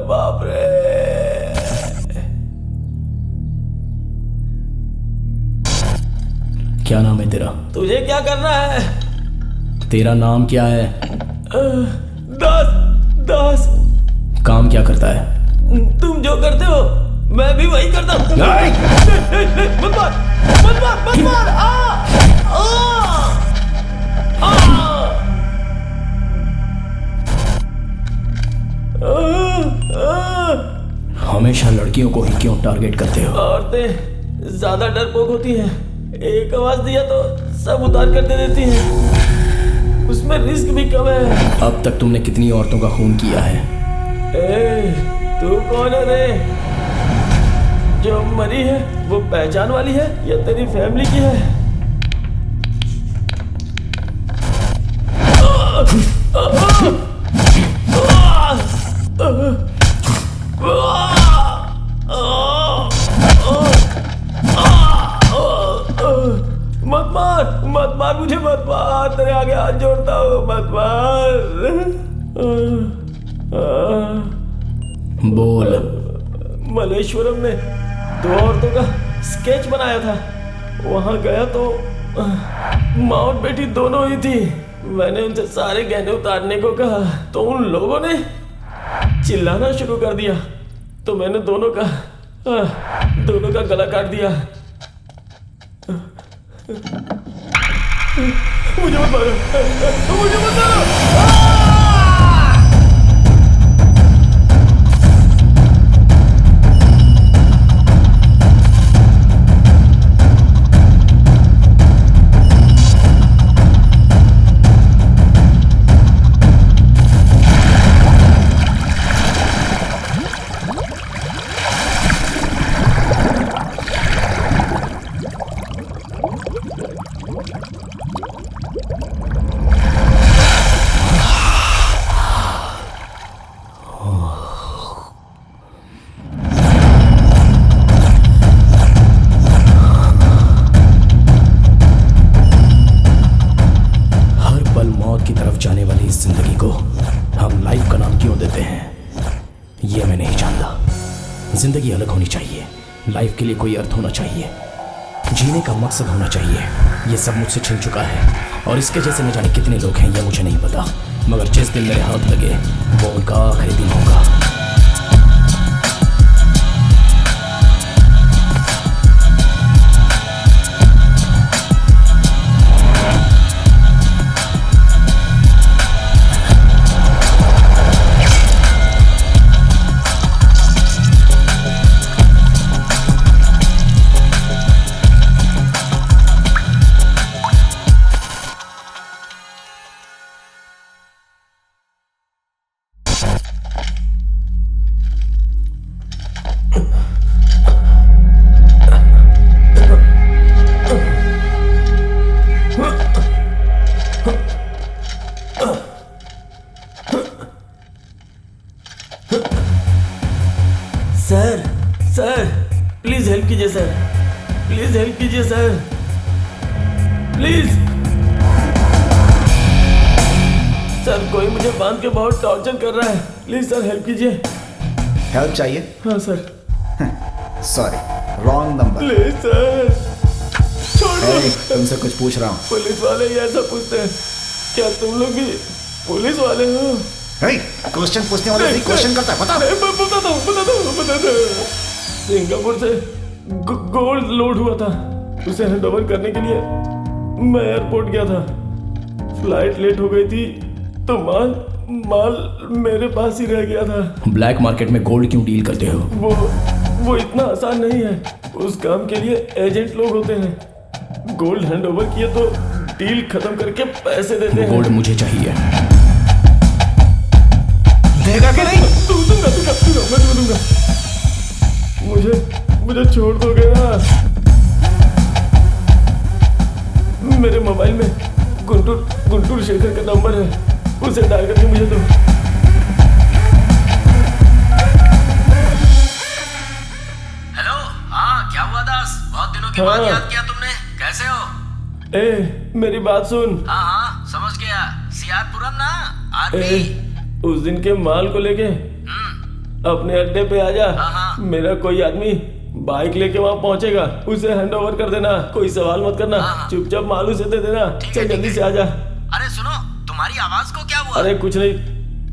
बाप रे। क्या नाम है तेरा? तुझे क्या करना है? तेरा नाम क्या है? दास। दास। काम क्या करता है? तुम जो करते हो मैं भी वही करता हूँ। मत मार, मत मार, मत मार। हमेशा लड़कियों को ही क्यों टारगेट करते हो? औरतें ज्यादा डरपोक होती हैं। एक आवाज दिया तो सब उतार कर दे देती हैं। उसमें रिस्क भी कम है। अब तक तुमने कितनी औरतों का खून किया है? तू कौन है रे? जो मरी है वो पहचान वाली है या तेरी फैमिली की है? मत मार, मत मार मुझे, मत मार। तेरे आगे हाथ जोड़ता हूँ, मत मार। बोल। मलेश्वरम में 2 औरतों का स्केच बनाया था। वहां गया तो माँ और बेटी दोनों ही थी। मैंने उनसे सारे गहने उतारने को कहा तो उन लोगों ने चिल्लाना शुरू कर दिया। तो मैंने दोनों का गला काट दिया। मुझे मत मारो, मुझे मत मारो। जाने वाली इस जिंदगी को हम लाइफ का नाम क्यों देते हैं, ये मैं नहीं जानता। जिंदगी अलग होनी चाहिए, लाइफ के लिए कोई अर्थ होना चाहिए, जीने का मकसद होना चाहिए। ये सब मुझसे छिन चुका है और इसके जैसे न जाने कितने लोग हैं, ये मुझे नहीं पता। मगर जिस दिन मेरे हाथ लगे वो उनका आखिरी दिन होगा। सर, सर प्लीज हेल्प कीजिए सर, प्लीज हेल्प कीजिए सर, प्लीज। सर कोई मुझे बांध के बहुत टॉर्चर कर रहा है, प्लीज सर हेल्प कीजिए। हेल्प चाहिए? हाँ sir. Sorry, wrong number. Please sir छोड़ दो। तुमसे कुछ पूछ रहा हूँ। पुलिस वाले ही ऐसा पूछते हैं, क्या तुम लोग भी पुलिस वाले हो? क्वेश्चन पूछने वाले क्वेश्चन करता है, बता। बता दो। सिंगापुर से गोल्ड लोड हुआ था, उसे हैंड ओवर करने के लिए मैं एयरपोर्ट गया था। फ्लाइट लेट हो गई थी तो माल मेरे पास ही रह गया था। ब्लैक मार्केट में गोल्ड क्यों डील करते हो? वो इतना आसान नहीं है। उस काम के लिए एजेंट लोग होते हैं। गोल्ड हैंड ओवर किए तो डील खत्म करके पैसे देते हैं। गोल्ड मुझे चाहिए। देगा कि नहीं? दूंगा, मैं दूंगा। मुझे छोड़ दोगे ना? मेरे मोबाइल में गुंटूर शेखर का नंबर है, उसे डायल करके मुझे दो। हेलो, हाँ क्या हुआ दास? बहुत दिनों के बाद याद किया तुमने। कैसे हो? ए मेरी बात सुन। हाँ हाँ समझ गया, सियारपुरम ना ए आदमी। उस दिन के माल को लेके अपने अड्डे पे आ जा। हाँ। मेरा कोई आदमी बाइक लेके वहाँ पहुँचेगा, उसे हैंड ओवर कर देना, कोई सवाल मत करना, हाँ। चुपचाप माल उसे दे देना। चल जल्दी से आ जा। अरे सुनो, तुम्हारी आवाज को क्या हुआ? अरे कुछ नहीं,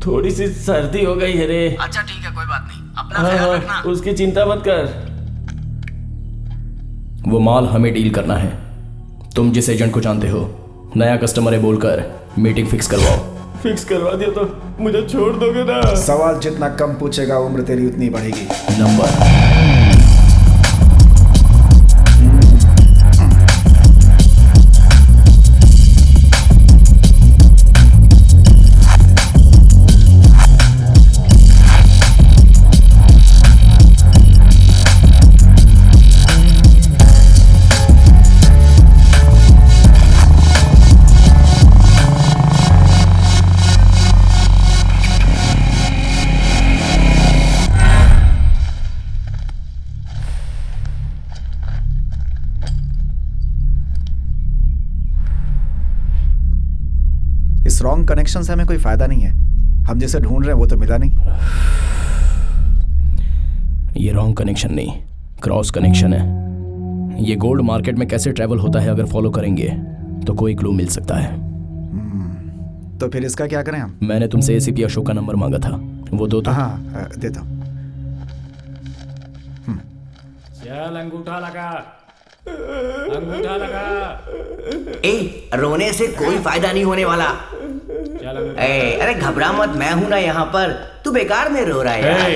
थोड़ी सी सर्दी हो गई है रे। अच्छा ठीक है, कोई बात नहीं, अपना हाँ ख्याल हाँ, रखना। उसकी चिंता मत कर। वो माल हमें डील करना है। तुम जिस एजेंट को जानते हो, नया कस्टमर है बोलकर मीटिंग फिक्स करवाओ। फिक्स करवा दिया तो मुझे छोड़ दोगे ना? सवाल जितना कम पूछेगा उम्र तेरी उतनी बढ़ेगी। नंबर इस रॉन्ग कनेक्शन से हमें कोई फायदा नहीं है। हम जिसे ढूंढ रहे हैं वो तो मिला नहीं। ये रॉन्ग कनेक्शन नहीं, क्रॉस कनेक्शन है। ये गोल्ड मार्केट में कैसे ट्रैवल होता है, अगर फॉलो करेंगे तो कोई क्लू मिल सकता है। तो फिर इसका क्या करें हम? मैंने तुमसे एसीपी अशोक का नंबर मांगा था, वो दो तो। हाँ देता हूँ। चल अंगूठा लगा, अंगूठा लगा। ए रोने से कोई फायदा नहीं होने वाला। चल अंगूठा। अरे घबरा मत, मैं हूं ना यहाँ पर, तू बेकार में रो रहा है यार।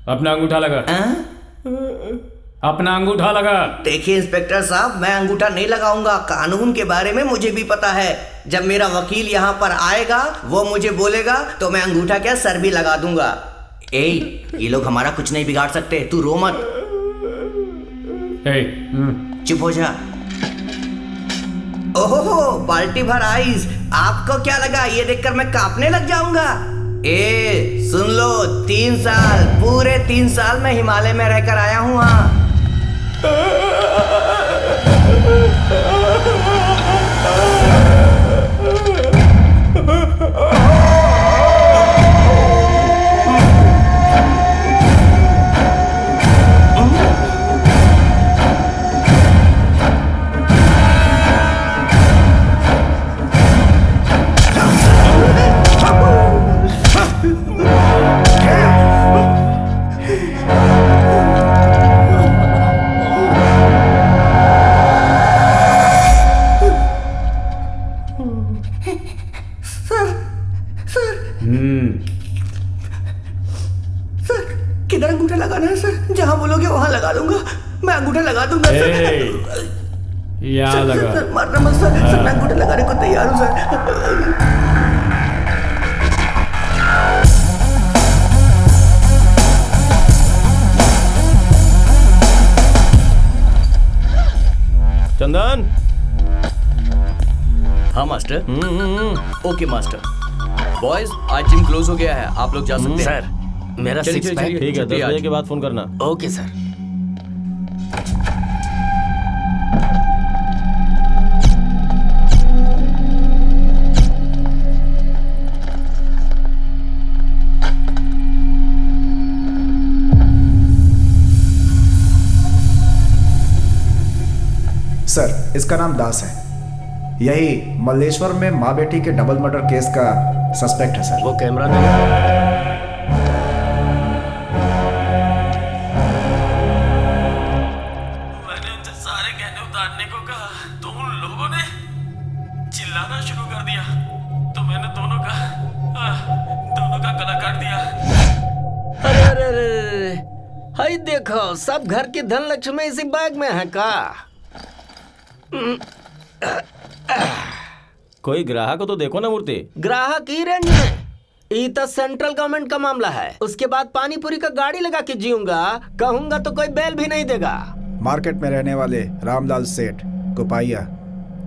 अपना अंगूठा लगा, हाँ? अपना अंगूठा लगा। देखिए इंस्पेक्टर साहब, मैं अंगूठा नहीं लगाऊंगा। कानून के बारे में मुझे भी पता है। जब मेरा वकील यहाँ पर आएगा, वो मुझे बोलेगा तो मैं अंगूठा क्या सर भी लगा दूंगा। ए ये लोग हमारा कुछ नहीं बिगाड़ सकते, तू रो मत। चुप हो जा। ओहो बाल्टी भर आइस, आपको क्या लगा ये देखकर मैं कांपने लग जाऊंगा? ए सुन लो, 3 साल, पूरे 3 साल मैं हिमालय में रहकर आया हूँ। हाँ किधर अंगूठा लगाना है सर? जहां बोलोगे वहां लगा दूंगा, मैं अंगूठा लगा दूंगा सर। यहाँ लगा। सर मारना मत सर, सर मैं अंगूठा लगाने को तैयार हूँ सर। चंदन। हाँ मास्टर। Okay master. बॉयज आज जिम क्लोज हो गया है, आप लोग जा सकते हैं। सर मेरा चलिए, 6 चलिए, पैक। चलिए। ठीक है, 10 आज। बजे के बाद फोन करना। Okay sir. सर इसका नाम दास है, यही मल्लेश्वर में माँ बेटी के डबल मर्डर केस का सस्पेक्ट है सर। वो कैमरा दे। मैंने उनसे सारे गहने उतारने को कहा तो उन लोगों ने चिल्लाना शुरू कर दिया, तो मैंने दोनों का गला काट दिया। अरे अरे अरे, हाय देखो, सब घर की धन लक्ष्मी इसी बैग में है का? कोई ग्राहक को तो देखो ना मूर्ति। ग्राहक ही रेंज में। ये तो सेंट्रल गवर्नमेंट का मामला है। उसके बाद पानी पूरी का गाड़ी लगा के जीऊंगा, कहूंगा तो कोई बेल भी नहीं देगा। मार्केट में रहने वाले रामलाल सेठ गोपाइया,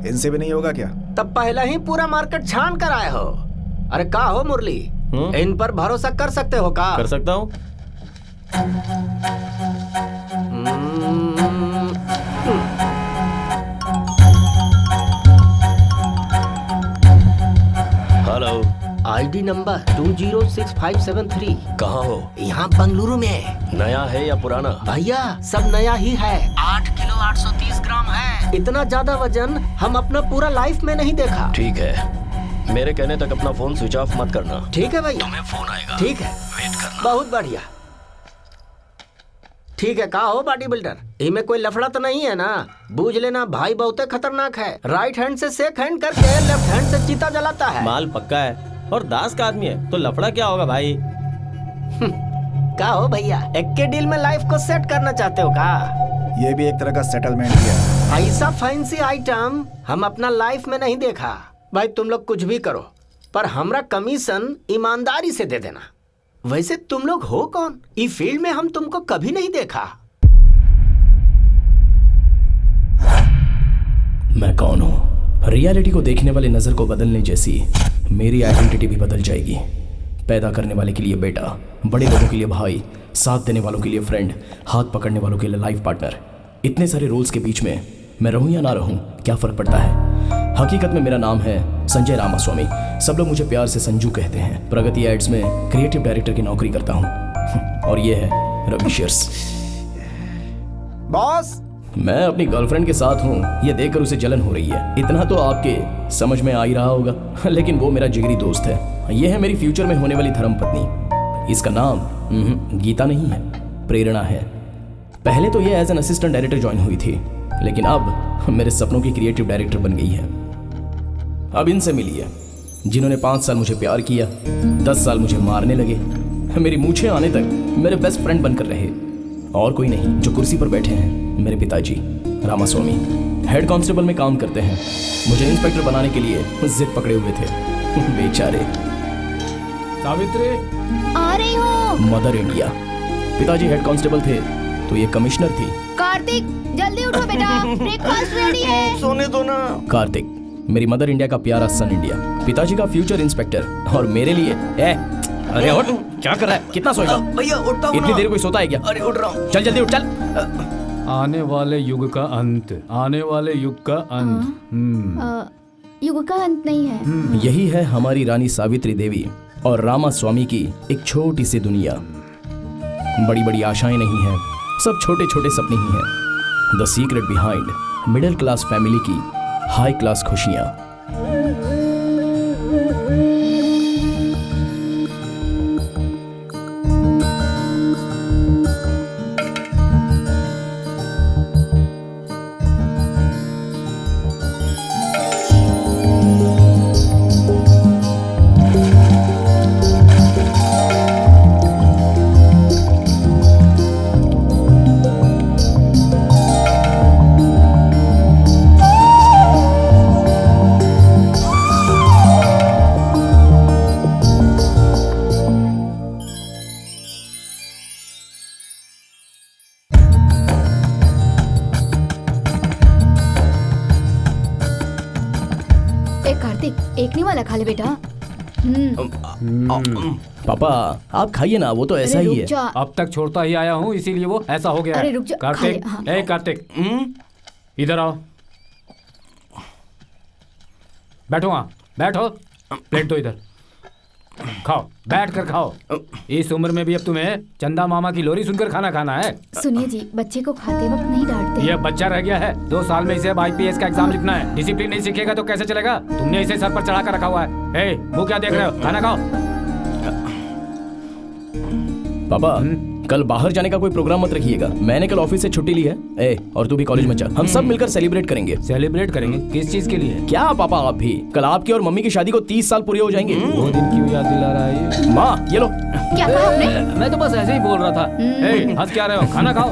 इनसे भी नहीं होगा क्या? तब पहले ही पूरा मार्केट छान कर आए हो। अरे का हो मुरली, इन पर भरोसा कर सकते हो का? कर सकता हूँ। ID number 206573। कहाँ हो? यहाँ बंगलुरु में। नया है या पुराना? भैया सब नया ही है। 8 किलो 830 ग्राम है। इतना ज्यादा वजन हम अपना पूरा लाइफ में नहीं देखा। ठीक है, मेरे कहने तक अपना फोन स्विच ऑफ मत करना। ठीक है भैया, तुम्हें फोन आएगा। ठीक है, वेट करना। बहुत बढ़िया। ठीक है, कहा हो बॉडी बिल्डर, इनमें कोई लफड़ा तो नहीं है ना? बूझ लेना भाई बहुत खतरनाक है। राइट हैंड से शेक हैंड करके लेफ्ट हैंड से चीता जलाता है। माल पक्का है और दास का आदमी है तो लफड़ा क्या होगा भाई? क्या हो भैया, एक के डील में लाइफ को सेट करना चाहते हो का? ये भी एक तरह का सेटलमेंट ही है। ऐसा फैंसी आइटम हम अपना लाइफ में नहीं देखा। भाई तुम लोग कुछ भी करो पर हमरा कमीशन ईमानदारी से दे देना। वैसे तुम लोग हो कौन? इस फील्ड में हम तुमको कभी नहीं देखा। मैं कौन हूँ? रियलिटी को देखने वाले नजर को बदलने जैसी मेरी आइडेंटिटी भी बदल जाएगी। पैदा करने वाले के लिए बेटा, बड़े लोगों के लिए भाई, साथ देने वालों के लिए फ्रेंड, हाथ पकड़ने वालों के लिए लाइफ पार्टनर। इतने सारे रोल्स के बीच में मैं रहूं या ना रहूं, क्या फर्क पड़ता है? हकीकत में मेरा नाम है संजय रामास्वामी। सब लोग मुझे प्यार से संजू कहते हैं। प्रगति एड्स में क्रिएटिव डायरेक्टर की नौकरी करता हूँ। और ये है रवि शेयर्स। बॉस, मैं अपनी गर्लफ्रेंड के साथ हूँ, ये देखकर उसे जलन हो रही है। इतना तो आपके समझ में आ ही रहा होगा। लेकिन वो मेरा जिगरी दोस्त है। ये है मेरी फ्यूचर में होने वाली धर्मपत्नी। इसका नाम गीता नहीं है, प्रेरणा है। पहले तो ये as an assistant director join हुई थी, लेकिन अब मेरे सपनों की क्रिएटिव डायरेक्टर बन गई है। अब इनसे मिलिए जिन्होंने 5 साल मुझे प्यार किया, 10 साल मुझे मारने लगे, मेरी मूछें आने तक मेरे बेस्ट फ्रेंड बनकर रहे। और कोई नहीं, जो कुर्सी पर बैठे हैं मेरे पिताजी रामास्वामी। हेड कांस्टेबल में काम करते हैं। मुझे इंस्पेक्टर बनाने के लिए जिद पकड़े हुए थे। बेचारे। सावित्री, आ रही हूँ। Mother India. पिताजी हेड कांस्टेबल थे तो ये कमिश्नर थी। कार्तिक जल्दी उठो बेटा, ब्रेकफास्ट रेडी है। सोने दो ना। कार्तिक, मेरी मदर इंडिया का प्यारा सन इंडिया। पिताजी का फ्यूचर इंस्पेक्टर और मेरे लिए अरे उठ, क्या कर रहा है? कितना सोएगा? भैया उठता हूँ। इतनी देर कोई सोता है क्या? अरे उठ रहा हूँ। चल जल्दी उठ, चल। आने वाले युग का अंत, आने वाले युग का अंत। युग का अंत नहीं है। यही है हमारी रानी सावित्री देवी और रामास्वामी की एक छोटी सी दुनिया। बड़ी बड़ी आशाएं नहीं हैं, सब छोटे छोटे सपने ही हैं। The secret behind middle class family की हाई क्लास खुशियां। एक नहीं वाला खा ले बेटा। पापा आप खाइए ना, वो तो ऐसा अरे ही रुक है। जा। अब तक छोड़ता ही आया हूँ, इसीलिए वो ऐसा हो गया है। अरे रुक जा, खा कार्तिक, ले, हाँ। ए कार्तिक, इधर आओ। बैठो वहाँ, बैठो। प्लेट दो इधर, खाओ, बैठ कर खाओ। इस उम्र में भी अब तुम्हें चंदा मामा की लोरी सुनकर खाना खाना है। सुनिए जी, बच्चे को खाते वक्त नहीं डांटते। ये बच्चा रह गया है, 2 साल में इसे अब IPS का एग्जाम लिखना है। डिसिप्लिन नहीं सीखेगा तो कैसे चलेगा? तुमने इसे सर पर चढ़ा कर रखा हुआ है। ए, मुंह क्या देख रहे हो? खाना खाओ। पापा कल बाहर जाने का कोई प्रोग्राम मत रखिएगा। मैंने कल ऑफिस से छुट्टी ली है। ए, और तू भी कॉलेज में जा, हम सब मिलकर सेलिब्रेट करेंगे। सेलिब्रेट करेंगे? किस चीज के लिए? क्या पापा आप भी? कल आपकी और मम्मी की शादी को 30 साल पूरे हो जाएंगे। वो दिन क्यों याद दिला रहा है ये? माँ ये लो। क्या कहा आपने? मैं तो बस ऐसे ही बोल रहा था। ए, हंस क्या रहे हो? खाना खाओ।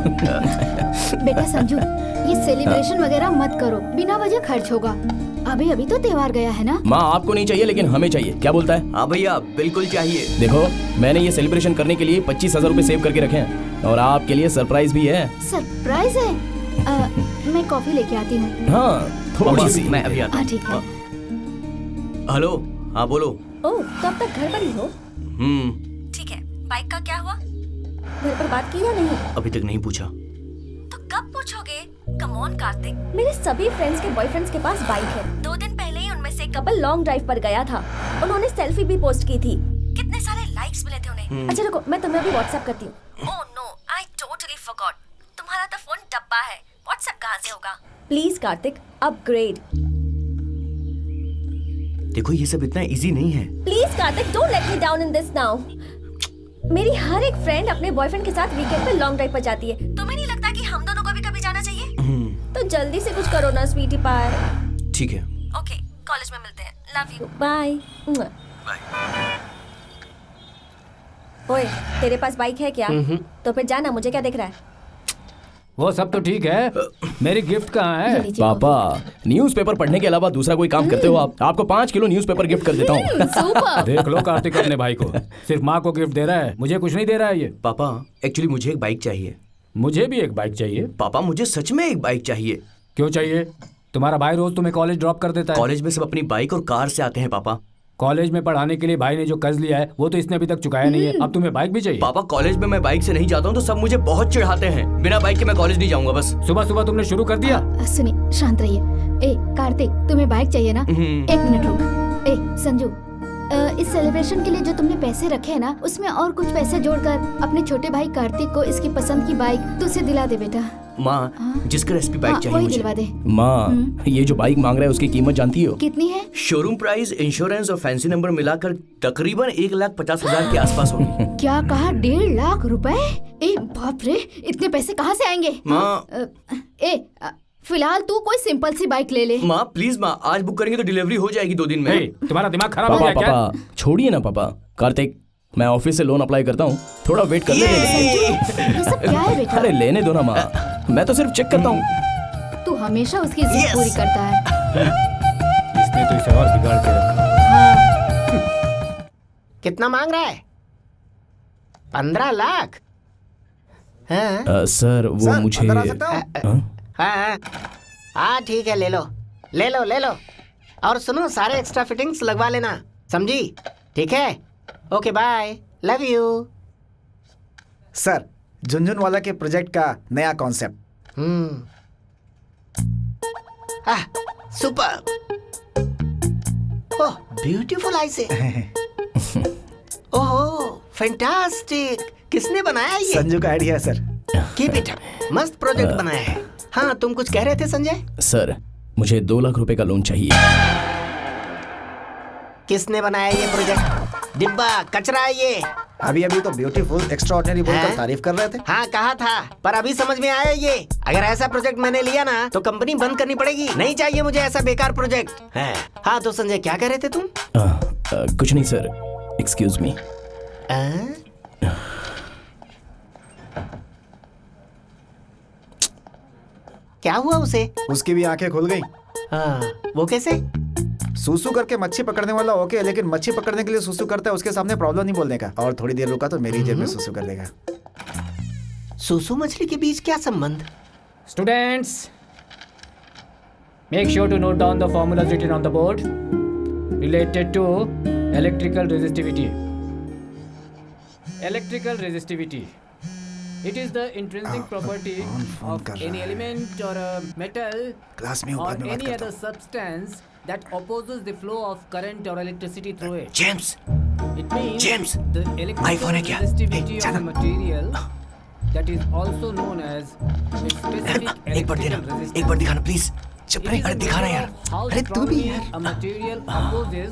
बेटा संजू, ये सेलिब्रेशन वगैरह मत करो, बिना वजह खर्च होगा। अभी अभी तो त्योहार गया है ना। माँ आपको नहीं चाहिए लेकिन हमें चाहिए, क्या बोलता है? हाँ भैया बिल्कुल चाहिए। देखो मैंने ये सेलिब्रेशन करने के लिए 25,000 रुपए सेव करके रखे हैं और आपके लिए सरप्राइज भी है। सरप्राइज है? मैं कॉफी लेके आती हूँ। हाँ थोड़ी सी। मैं अभी आता हाँ ठीक है। हेलो, हाँ बोलो। ओह, तो अब तक घर पर ही हो? ठीक है, बाइक का क्या हुआ? घर पर बात की या नहीं? अभी तक नहीं पूछा। तो कब पूछोगे? कम ऑन कार्तिक, मेरे सभी फ्रेंड्स के बॉयफ्रेंड्स के पास बाइक है। 2 दिन पहले ही उनमें से एक कपल लॉन्ग ड्राइव पर गया था। उन्होंने सेल्फी भी पोस्ट की थी। कितने सारे लाइक्स मिले थे उन्हें। अच्छा रुको, मैं तुम्हें अभी व्हाट्सएप करती हूँ। Oh no, I totally forgot. तुम्हारा तो फोन डब्बा है, व्हाट्सएप कहाँ से होगा? Please Kartik, upgrade. देखो ये सब इतना इजी नहीं है। Please Kartik, don't let me down in this now. मेरी हर एक फ्रेंड अपने बॉयफ्रेंड के साथ वीकेंड पे लॉन्ग ड्राइव पर जाती है। तुम्हें नहीं लगता कि हम दोनों को भी कभी जाना चाहिए? तो जल्दी से कुछ करो ना स्वीटी पार। ठीक है। ओके, कॉलेज में मिलते हैं। Love you, bye. ओए, तेरे पास बाइक है क्या? तो फिर जाना, मुझे क्या दिख रहा है? वो सब तो ठीक है, मेरी गिफ्ट कहाँ है? पापा, न्यूज़पेपर पढ़ने के अलावा दूसरा कोई काम करते हो आप? आपको 5 किलो न्यूज़पेपर गिफ्ट कर देता हूँ। सुपर। देख लो कार्तिक अपने भाई को, सिर्फ माँ को गिफ्ट दे रहा है, मुझे कुछ नहीं दे रहा है ये। पापा, एक्चुअली मुझे एक बाइक चाहिए। मुझे भी एक बाइक चाहिए। पापा, मुझे सच में एक बाइक चाहिए। क्यों चाहिए? तुम्हारा भाई रोज तुम्हें कॉलेज ड्रॉप कर देता है। कॉलेज में सब अपनी बाइक और कार से आते हैं पापा। कॉलेज में पढ़ाने के लिए भाई ने जो कर्ज लिया है वो तो इसने अभी तक चुकाया नहीं है, अब तुम्हें बाइक भी चाहिए? पापा, कॉलेज में मैं बाइक से नहीं जाता हूँ तो सब मुझे बहुत चिढ़ाते हैं। बिना बाइक के मैं कॉलेज नहीं जाऊंगा। बस सुबह सुबह तुमने शुरू कर दिया। सुनिए, शांत रहिए। ए कार्तिक, तुम्हें बाइक चाहिए ना? 1 मिनट रुक। ए संजू, इस सेलिब्रेशन के लिए जो तुमने पैसे रखे हैं ना, उसमें और कुछ पैसे जोड़कर अपने छोटे भाई कार्तिक को इसकी पसंद की बाइक तो उसे दिला दे बेटा। माँ, जिसका रेसिपी बाइक चाहिए वही मुझे। दिलवा दे। माँ, ये जो बाइक मांग रहा है उसकी कीमत जानती हो? कितनी है? शोरूम प्राइस, इंश्योरेंस और फैंसी नंबर मिलाकर तकरीबन 1,50,000 के आसपास होगी। क्या कहा? 1.5 लाख रुपए? ए बाप रे, इतने पैसे कहाँ से आएंगे? माँ, फिलहाल तू कोई सिंपल सी बाइक ले ले। माँ प्लीज माँ, आज बुक करेंगे तो डिलीवरी हो जाएगी 2 दिन में। तुम्हारा दिमाग खराब हो गया क्या? पापा छोड़िए ना पापा। कार्तिक, मैं ऑफिस से लोन अप्लाई करता हूँ, थोड़ा वेट कर लेने दो। ये सब क्या है बेटा? अरे लेने दो ना माँ, मैं तो सिर्फ चेक करता हूँ। तू हमेशा उसकी जिद पूरी करता है। इसने तो इसे और बिगाड़ के रखा। कितना मांग रहा है? 15 लाख? सर वो सर, मुझे अंदर आ सकता हूँ? हाँ ठीक है, ले लो ले लो ले लो। और सुनो, सारे एक्स्ट्रा फिटिंग्स लगवा लेना, समझी? ठीक है, okay bye, love you. Sir, Jhunjhunwala के प्रोजेक्ट का नया concept. Super. Oh beautiful eyes है। Oh fantastic. किसने बनाया ये? संजू का आइडिया है सर। कीप इट अप, मस्त प्रोजेक्ट बनाया है। हाँ, तुम कुछ कह रहे थे संजय? सर, मुझे 2 लाख रुपए का लोन चाहिए। किसने बनाया ये प्रोजेक्ट? डिब्बा कचरा है ये। अभी तो ब्यूटीफुल एक्स्ट्राऑर्डिनरी बोलकर तारीफ कर रहे थे। हाँ कहा था, पर अभी समझ में आया ये। अगर ऐसा प्रोजेक्ट मैंने लिया ना तो कंपनी बंद करनी पड़ेगी। नहीं चाहिए मुझे ऐसा बेकार प्रोजेक्ट। हाँ तो संजय, क्या कह रहे थे तुम? कुछ नहीं सर, एक्सक्यूज मी। क्या हुआ उसे? उसकी भी आंखें खुल गई। वो कैसे? सूसू करके मच्छी पकड़ने वाला ओके, लेकिन मच्छी पकड़ने के लिए सूसू करता है, उसके सामने प्रॉब्लम नहीं बोलने का। और थोड़ी देर रुका तो मेरी जेब में सूसू कर देगा। सूसू मछली के बीच क्या संबंध? Students, make sure to note down the formulas written on the board related to electrical resistivity. Electrical resistivity. It is the intrinsic property of any element or a metal or any other substance that opposes the flow of current or electricity through it. James, It means James, the electrical iPhone है क्या? resistivity of a material that is also known as its specific एक बार देना, electrical resistance. एक बार दिखाना please. चुप रहे, अरे दिखाना यार। अरे तू भी यार। A material opposes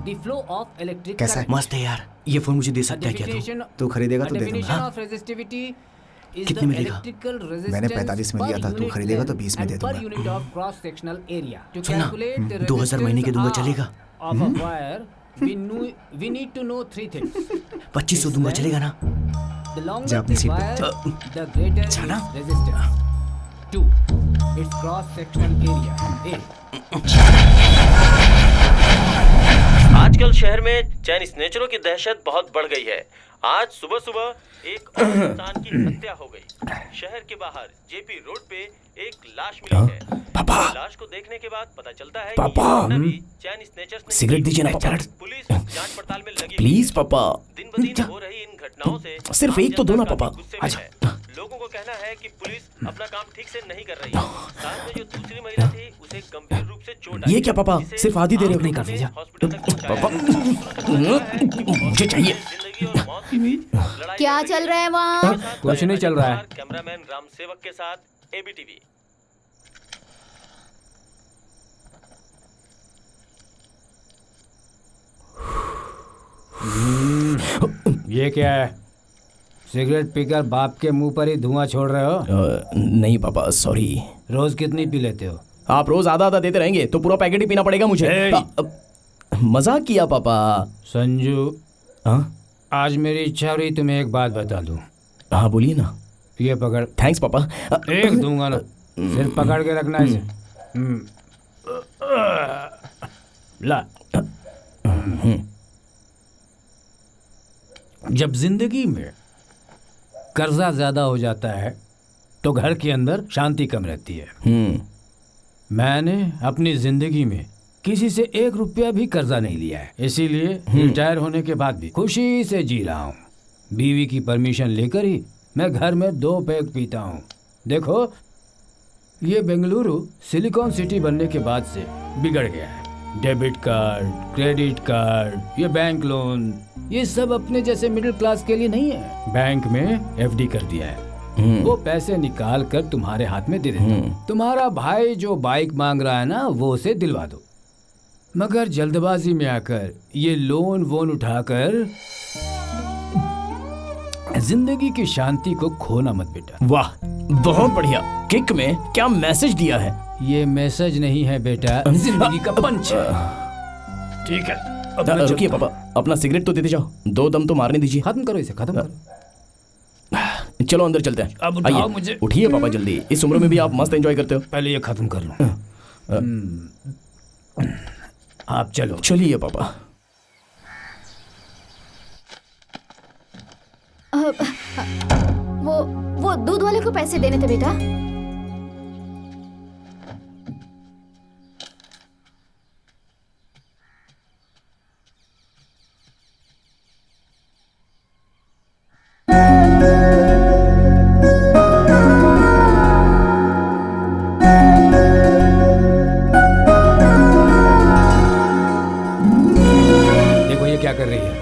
the flow of electric कैसा है? current. मस्त है यार। ये फोन मुझे दे सकता है क्या तू? तू खरीदेगा तो दे दूंगा। Definition of resistivity is कितने the में देगा? electrical resistance मैंने 45 में per लिया था, तू unit खरीदेगा तो length 20 में दे and per दूंगा। unit of cross sectional area. To सुनना, calculate the 2000 महीने के दूंगा, resistance चलेगा? of a wire, we need to know 3 things. 2500 दूंगा, चलेगा ना? The longer जा अपनी the सीट पे। wire, the greater its चला? resistance. 2. Its cross sectional area. A. आजकल शहर में चैन स्नेचरों की दहशत बहुत बढ़ गई है। आज सुबह सुबह एक और इंसान की हत्या हो गई। शहर के बाहर जेपी रोड पे एक लाश मिली है। पापा। लाश को देखने के बाद पता चलता है पापा। कि ये घटना भी चैन स्नेचर्स ने सिगरेट दीजिए ना पापा। पुलिस जांच पड़ताल में लगी। प्लीज पापा। दिन ब दिन हो रही इन घटनाओं से सिर्फ एक तो दो ना पापा। गुस्से में आजा। है। लोगों को कहना है कि पुलिस अपना काम ठीक से नहीं कर रही है। साथ में जो दूसरी महिला थी उसे गंभीर रूप से चोट आई। ये क्या पापा, सिर्फ आधी देर नहीं कर दिया पापा, मुझे चाहिए। जिंदगी और मौत के बीच लड़ाई क्या चल रहा है वहाँ? कुछ नहीं चल रहा है। कैमरामैन राम सेवक के साथ एबीटीवी। ये क्या है? सिगरेट पीकर बाप के मुंह पर ही धुआं छोड़ रहे हो? नहीं पापा, सॉरी। रोज कितनी पी लेते हो? आप रोज आधा आधा देते रहेंगे तो पूरा पैकेट ही पीना पड़ेगा मुझे। मजाक किया पापा। संजू, हाँ आज मेरी इच्छा हो रही तुम्हें एक बात बता दूं। हाँ बोलिए ना। ये पकड़। थैंक्स पापा। एक दूंगा ना, सिर्फ पकड़ के रखना इसे। ला। जब जिंदगी में कर्जा ज्यादा हो जाता है तो घर के अंदर शांति कम रहती है। मैंने अपनी जिंदगी में किसी से 1 रुपया भी कर्जा नहीं लिया है, इसीलिए रिटायर होने के बाद भी खुशी से जी रहा हूँ। बीवी की परमिशन लेकर ही मैं घर में 2 पैग पीता हूँ। देखो, ये बेंगलुरु सिलिकॉन सिटी बनने के बाद से बिगड़ गया है। डेबिट कार्ड, क्रेडिट कार्ड, ये बैंक लोन, ये सब अपने जैसे मिडिल क्लास के लिए नहीं है। बैंक में एफडी कर दिया है, वो पैसे निकाल कर तुम्हारे हाथ में दे देता हूँ। तुम्हारा भाई जो बाइक मांग रहा है ना, वो उसे दिलवा दो। मगर जल्दबाजी में आकर ये लोन वोन उठाकर जिंदगी की शांति को खोना मत बेटा। वाह, बहुत बढ़िया। किक में क्या मैसेज दिया है? ये मैसेज नहीं है बेटा, जिंदगी का पंच है। ठीक है, रुकिए पापा, अपना सिगरेट तो देते जाओ, 2 दम तो मारने दीजिए। खत्म करो इसे, खत्म करो। चलो अंदर चलते हैं। अब उठाओ आइए, मुझे। उठिए पापा जल्दी, इस उम्र में भी आप मस्त एंजॉय करते हो। पहले ये खत्म कर लो। आप चलो। चलिए पापा। वो दूध वाले को पैसे देने थे बेटा। देखो ये क्या कर रही है,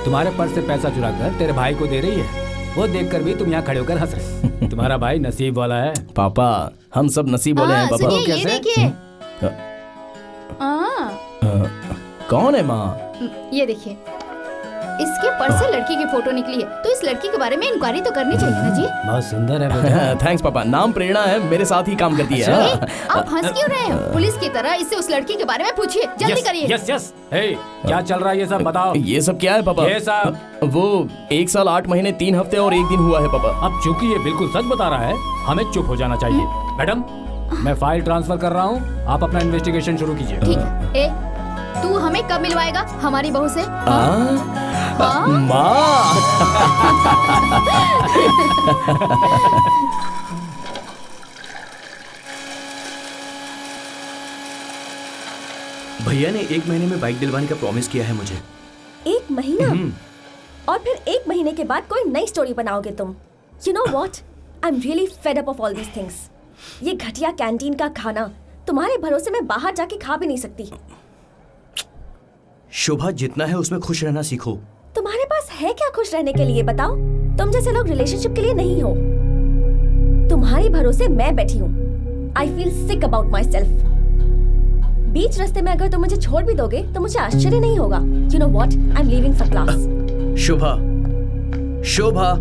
तुम्हारे पर्स से पैसा चुरा कर तेरे भाई को दे रही है। वो देखकर भी तुम यहाँ खड़े होकर हंस रहे। तुम्हारा भाई नसीब वाला है। पापा, हम सब नसीब वाले हैं पापा। सुनिए, ये देखिए। कौन है माँ? ये देखिए, इसके पर्स से लड़की की फोटो निकली है, तो इस लड़की के बारे में इंक्वायरी तो करनी चाहिए ना जी। बहुत सुंदर है बेटा। थैंक्स पापा। नाम प्रेरणा है, मेरे साथ ही काम करती है। आप हंस क्यों रहे हैं? पुलिस की तरह इससे उस लड़की के बारे में पूछिए, जल्दी करिए। Yes yes. हे, क्या चल रहा है ये सब बताओ। ये सब क्या है पापा? ये सब वो 1 साल 8 महीने 3 हफ्ते और 1 दिन हुआ है पापा। अब चूंकि ये बिल्कुल सच बता रहा है, हमें चुप हो जाना चाहिए। मैडम, मैं फाइल ट्रांसफर कर रहा हूँ, आप अपना इन्वेस्टिगेशन शुरू कीजिए। ठीक है। तू हमें कब मिलवाएगा हमारी बहू से? माँ। भैया ने 1 महीने में बाइक दिलवाने का प्रॉमिस किया है मुझे। 1 महीना? और फिर 1 महीने के बाद कोई नई स्टोरी बनाओगे तुम। You know what? I'm really fed up of all these things. ये घटिया कैंटीन का खाना, तुम्हारे भरोसे मैं बाहर जाके खा भी नहीं सकती। शोभा, जितना है उसमें खुश रहना सीखो। तुम्हारे पास है क्या खुश रहने के लिए, बताओ? तुम जैसे लोग रिलेशनशिप के लिए नहीं हो। तुम्हारे भरोसे मैं बैठी हूँ। I feel sick about myself. बीच रास्ते में अगर तुम मुझे छोड़ भी दोगे तो मुझे आश्चर्य नहीं होगा। You know what? I'm leaving for class. Shobha, Shobha.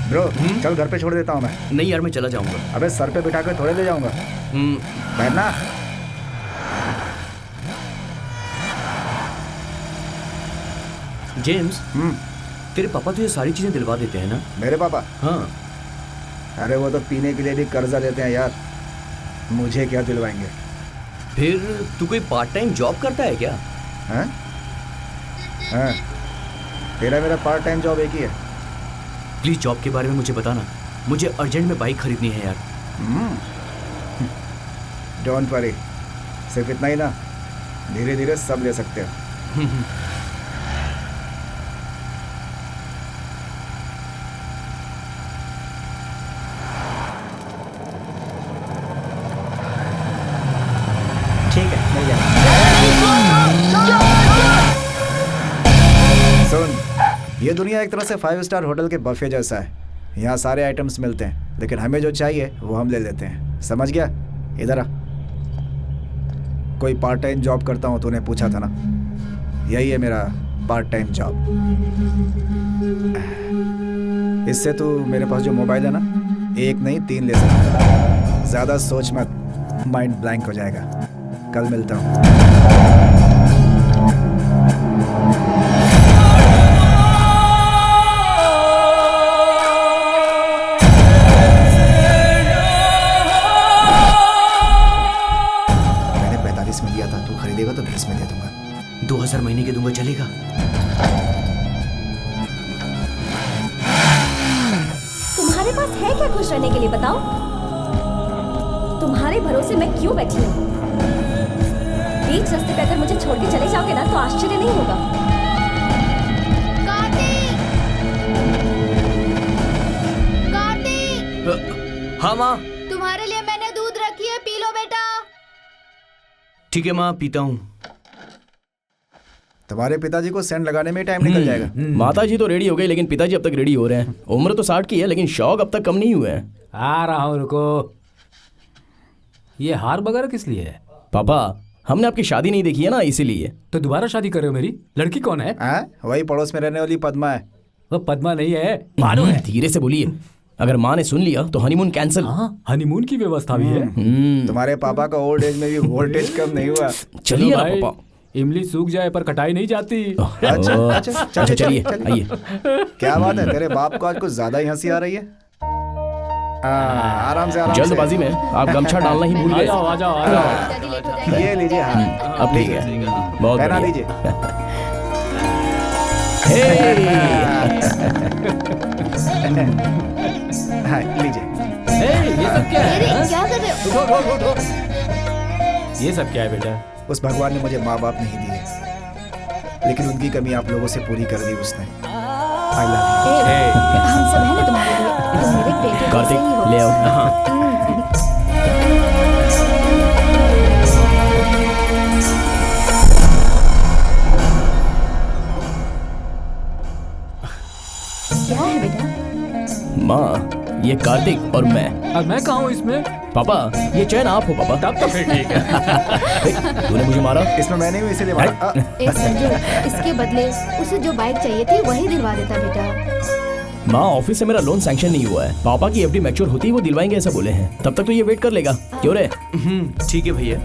Bro, चल घर पे छोड़ देता हूँ मैं। नहीं यार, मैं चला जाऊंगा। अबे सर पे बिठा कर थोड़े ले जाऊंगा। बैठना। जेम्स, तेरे पापा तो ये सारी चीजें दिलवा देते हैं ना? मेरे पापा? हाँ। अरे वो तो पीने के लिए भी कर्जा लेते हैं यार, मुझे क्या दिलवाएंगे। फिर तू कोई पार्ट टाइम जॉब करता है क्या? हाँ? हाँ, तेरा मेरा पार्ट टाइम जॉब एक ही है। प्लीज जॉब के बारे में मुझे बताना, मुझे अर्जेंट में बाइक खरीदनी है यार। डोंट वरी, सिर्फ इतना ही ना, धीरे धीरे सब ले सकते हो। ठीक है, मिल जाएगा। सुन, ये दुनिया एक तरह से 5 स्टार होटल के बफे जैसा है। यहाँ सारे आइटम्स मिलते हैं, लेकिन हमें जो चाहिए वो हम ले लेते हैं। समझ गया? इधर आ। कोई पार्ट टाइम जॉब करता हूँ, तूने पूछा था ना, यही है मेरा पार्ट टाइम जॉब। इससे तू मेरे पास जो मोबाइल है ना, 1 नहीं 3 ले सकता। ज़्यादा सोच मत, माइंड ब्लैंक हो जाएगा। कल मिलता हूँ। मैंने 45 में लिया था, तू खरीदेगा तो 20 में दे दूंगा। 2000 महीने के दूंगा, चलेगा? तुम्हारे पास है क्या खुश रहने के लिए, बताओ? तुम्हारे भरोसे मैं क्यों बैठी हूँ? बीच रास्ते पे अगर मुझे छोड़ के चले जाओगे ना तो आश्चर्य नहीं होगा। कार्तिक! कार्तिक! हाँ माँ। तुम्हारे लिए मैंने दूध रखी है, पी लो बेटा। ठीक है माँ, पीता हूँ। तुम्हारे पिताजी को सेंट लगाने में टाइम निकल जाएगा। माता जी तो रेडी हो गई, लेकिन पिताजी अब तक रेडी हो रहे हैं। उम्र तो 60 की है, लेकिन शौक अब तक कम नहीं हुए हैं। आ रहा हूँ, रुको। ये हार वगैरह किस लिए है? पापा, हमने आपकी शादी नहीं देखी है ना, इसीलिए। तो दोबारा शादी कर रहे हो मेरी? लड़की कौन है? वही पड़ोस में रहने वाली पद्मा है। वो पद्मा नहीं है, मानो है। धीरे से बोलिए, अगर माँ ने सुन लिया तो हनीमून कैंसिल। हनीमून की व्यवस्था भी है। तुम्हारे पापा का ओल्ड एज में भी वोल्टेज कम नहीं हुआ। चलिए ना भाई, पापा। इमली सूख जाए पर कटाई नहीं जाती। अच्छा, चलिए आइए। क्या बात है, तेरे बाप को आज कुछ ज्यादा ही हंसी आ रही है। आराम से आराम से। जल्दबाजी में आप गमछा डालना ही भूल आ गए। जाओ, आ जाओ, आ जाओ। ये लीजिए। हाँ, अब ठीक है, बहुत पहना बढ़िया। लीजिए। हाँ, लीजिए। ये सब क्या है? अरे क्या कर रहे हो? उठो, उठो, उठो। ये सब क्या है बेटा? उस भगवान ने मुझे माँ बाप नहीं दिए, लेकिन उनकी कमी आप लोगों से पूरी कर दी उसने। I love you। हम सब हैं ना तुम्हारे लिए, तुम मेरे बेटे जैसे कार्तिक, ही हो। ले आओ। क्या है बेटा? माँ, ये कार्तिक और मैं। अब मैं कहाँ हूँ इसमें? पापा, ये चैन आप हो पापा। तब तो फिर ठीक है। तूने मुझे मारा। इसमें मैंने भी इसीलिए मारा। ए संजू, इसके बदले उसे जो बाइक चाहिए थी वही दिलवा देता बेटा। माँ, ऑफिस से मेरा लोन सैंक्शन नहीं हुआ है। पापा की एफडी मैच्योर होती है, वो दिलवाएंगे ऐसा बोले हैं। तब तक तो ये वेट कर लेगा। क्यों रे? ठीक है भैया।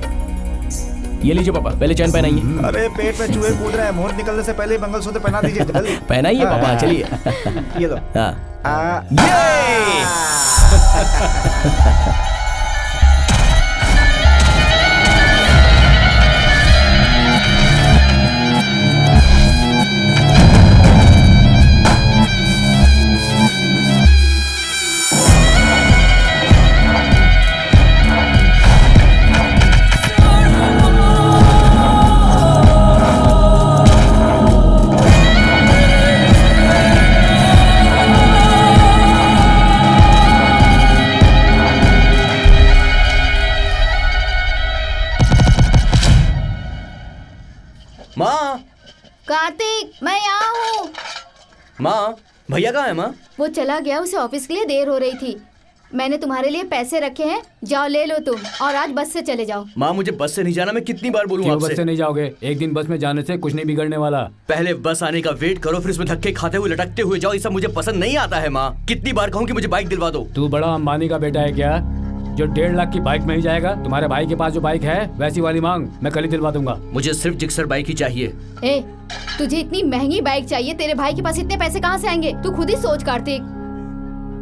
ये लीजिए पापा, पहले चैन पहनाइए। अरे पेट में चूहे कूद रहे हैं, मुहूर्त निकलने से पहले मंगलसूत्र पहना दीजिए जल्दी। पहनाइए पापा, चलिए। ये लो। हाँ। माँ, कार्तिक, मैं यहाँ हूँ। माँ, भैया कहाँ है माँ? वो चला गया, उसे ऑफिस के लिए देर हो रही थी। मैंने तुम्हारे लिए पैसे रखे हैं, जाओ ले लो तुम, और आज बस से चले जाओ। माँ, मुझे बस से नहीं जाना, मैं कितनी बार बोलूँ क्यों बस आपसे? से नहीं जाओगे? एक दिन बस में जाने से कुछ नहीं बिगड़ने वाला। पहले बस आने का वेट करो, फिर उसमें धक्के खाते हुए लटकते हुए जाओ। ये सब मुझे पसंद नहीं आता है माँ। कितनी बार कहूँ कि मुझे बाइक दिलवा दो। तू बड़ा अंबानी का बेटा है क्या, जो 1.5 लाख की बाइक में ही जाएगा? तुम्हारे भाई के पास जो बाइक है वैसी वाली मांग, मैं कल ही दिलवा दूंगा। मुझे सिर्फ जिक्सर बाइक ही चाहिए। ए, तुझे इतनी महंगी बाइक चाहिए? तेरे भाई के पास इतने पैसे कहाँ से आएंगे? तू खुद ही सोच कार्तिक।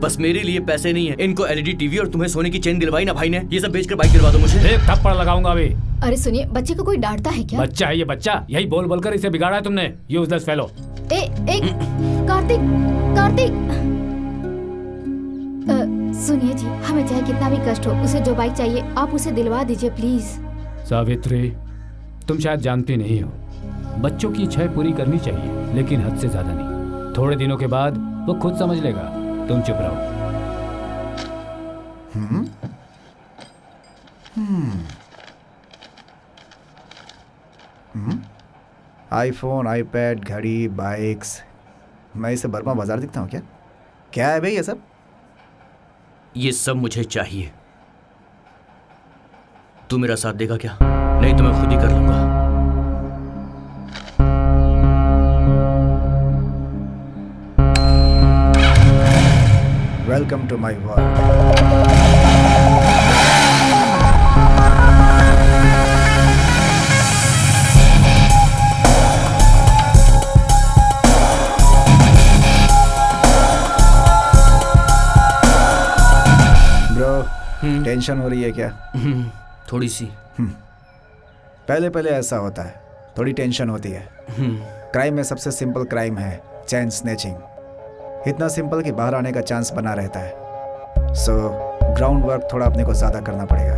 बस मेरे लिए पैसे नहीं है। इनको एलईडी टीवी और तुम्हें सोने की चेन दिलवाई ना भाई ने, ये सब बेचकर बाइक दिलवा दो मुझे। एक थप्पड़ लगाऊंगा अभी। अरे सुनिए, बच्चे को कोई डांटता है क्या? बच्चा है ये बच्चा, यही बोल बोल कर इसे बिगाड़ा है तुमने। Useless fellow. ए, कार्तिक, कार्तिक, सुनिए जी, हमें चाहे कितना भी कष्ट हो, उसे जो बाइक चाहिए आप उसे दिलवा दीजिए प्लीज। सावित्री, तुम शायद जानती नहीं हो, बच्चों की इच्छाएं पूरी करनी चाहिए, लेकिन हद से ज्यादा नहीं। थोड़े दिनों के बाद वो खुद समझ लेगा। तुम चुप रहो। आईफोन, आईपैड, घड़ी, बाइक्स। मैं इसे बर्मा बाजार दिखता हूँ क्या? क्या है भाई ये सब? ये सब मुझे चाहिए। तू मेरा साथ देगा क्या? नहीं तो मैं खुद ही कर लूंगा। Welcome to my world. Tension हो रही है क्या? थोड़ी सी। पहले पहले ऐसा होता है, थोड़ी टेंशन होती है। क्राइम में सबसे सिंपल क्राइम है चैन स्नैचिंग। इतना सिंपल कि बाहर आने का चांस बना रहता है। सो ग्राउंड वर्क थोड़ा अपने को ज़्यादा करना पड़ेगा।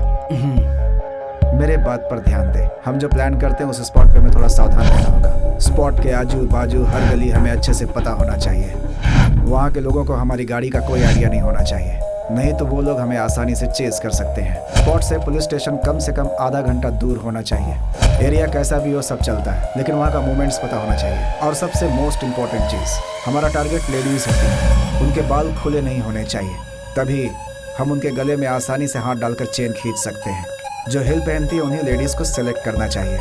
मेरे बात पर ध्यान दे। हम जो प्लान करते हैं उस स्पॉट पे हमें थोड़ा सावधान रहना होगा। स्पॉट के आजू बाजू हर गली हमें अच्छे से पता होना चाहिए। वहाँ के लोगों को हमारी गाड़ी का कोई आइडिया नहीं होना चाहिए, नहीं तो वो लोग हमें आसानी से चेस कर सकते हैं। स्पॉट से पुलिस स्टेशन कम से कम आधा घंटा दूर होना चाहिए। एरिया कैसा भी हो सब चलता है, लेकिन वहाँ का मूवमेंट्स पता होना चाहिए। और सबसे मोस्ट इम्पोर्टेंट चीज़, हमारा टारगेट लेडीज होती है। उनके बाल खुले नहीं होने चाहिए, तभी हम उनके गले में आसानी से हाथ डालकर चेन खींच सकते हैं। जो हिल पहनती है उन्हीं लेडीज़ को सेलेक्ट करना चाहिए।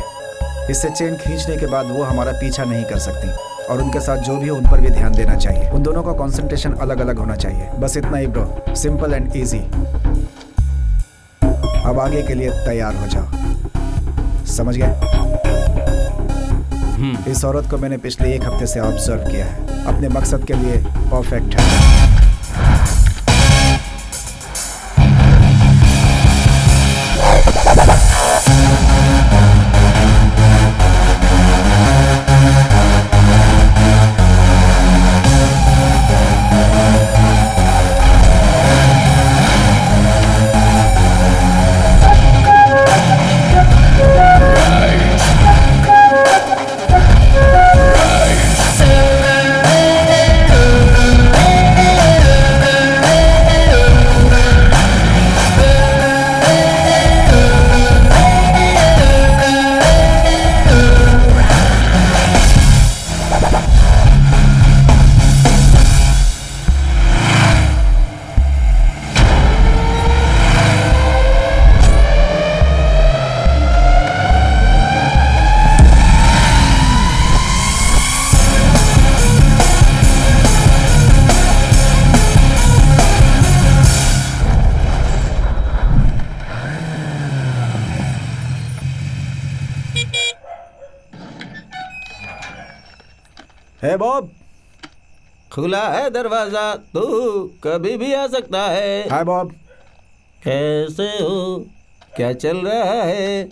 इससे चेन खींचने के बाद वो हमारा पीछा नहीं कर सकती, और उनके साथ जो भी हो उन पर भी ध्यान देना चाहिए। उन दोनों का कंसंट्रेशन अलग अलग होना चाहिए। बस इतना ही ब्रो, सिंपल एंड इजी। अब आगे के लिए तैयार हो जाओ। समझ गए? इस औरत को मैंने पिछले 1 हफ्ते से ऑब्जर्व किया है। अपने मकसद के लिए परफेक्ट है। हे बॉब, खुला है दरवाजा, तू कभी भी आ सकता है। हाय बॉब। कैसे हो? क्या चल रहा है?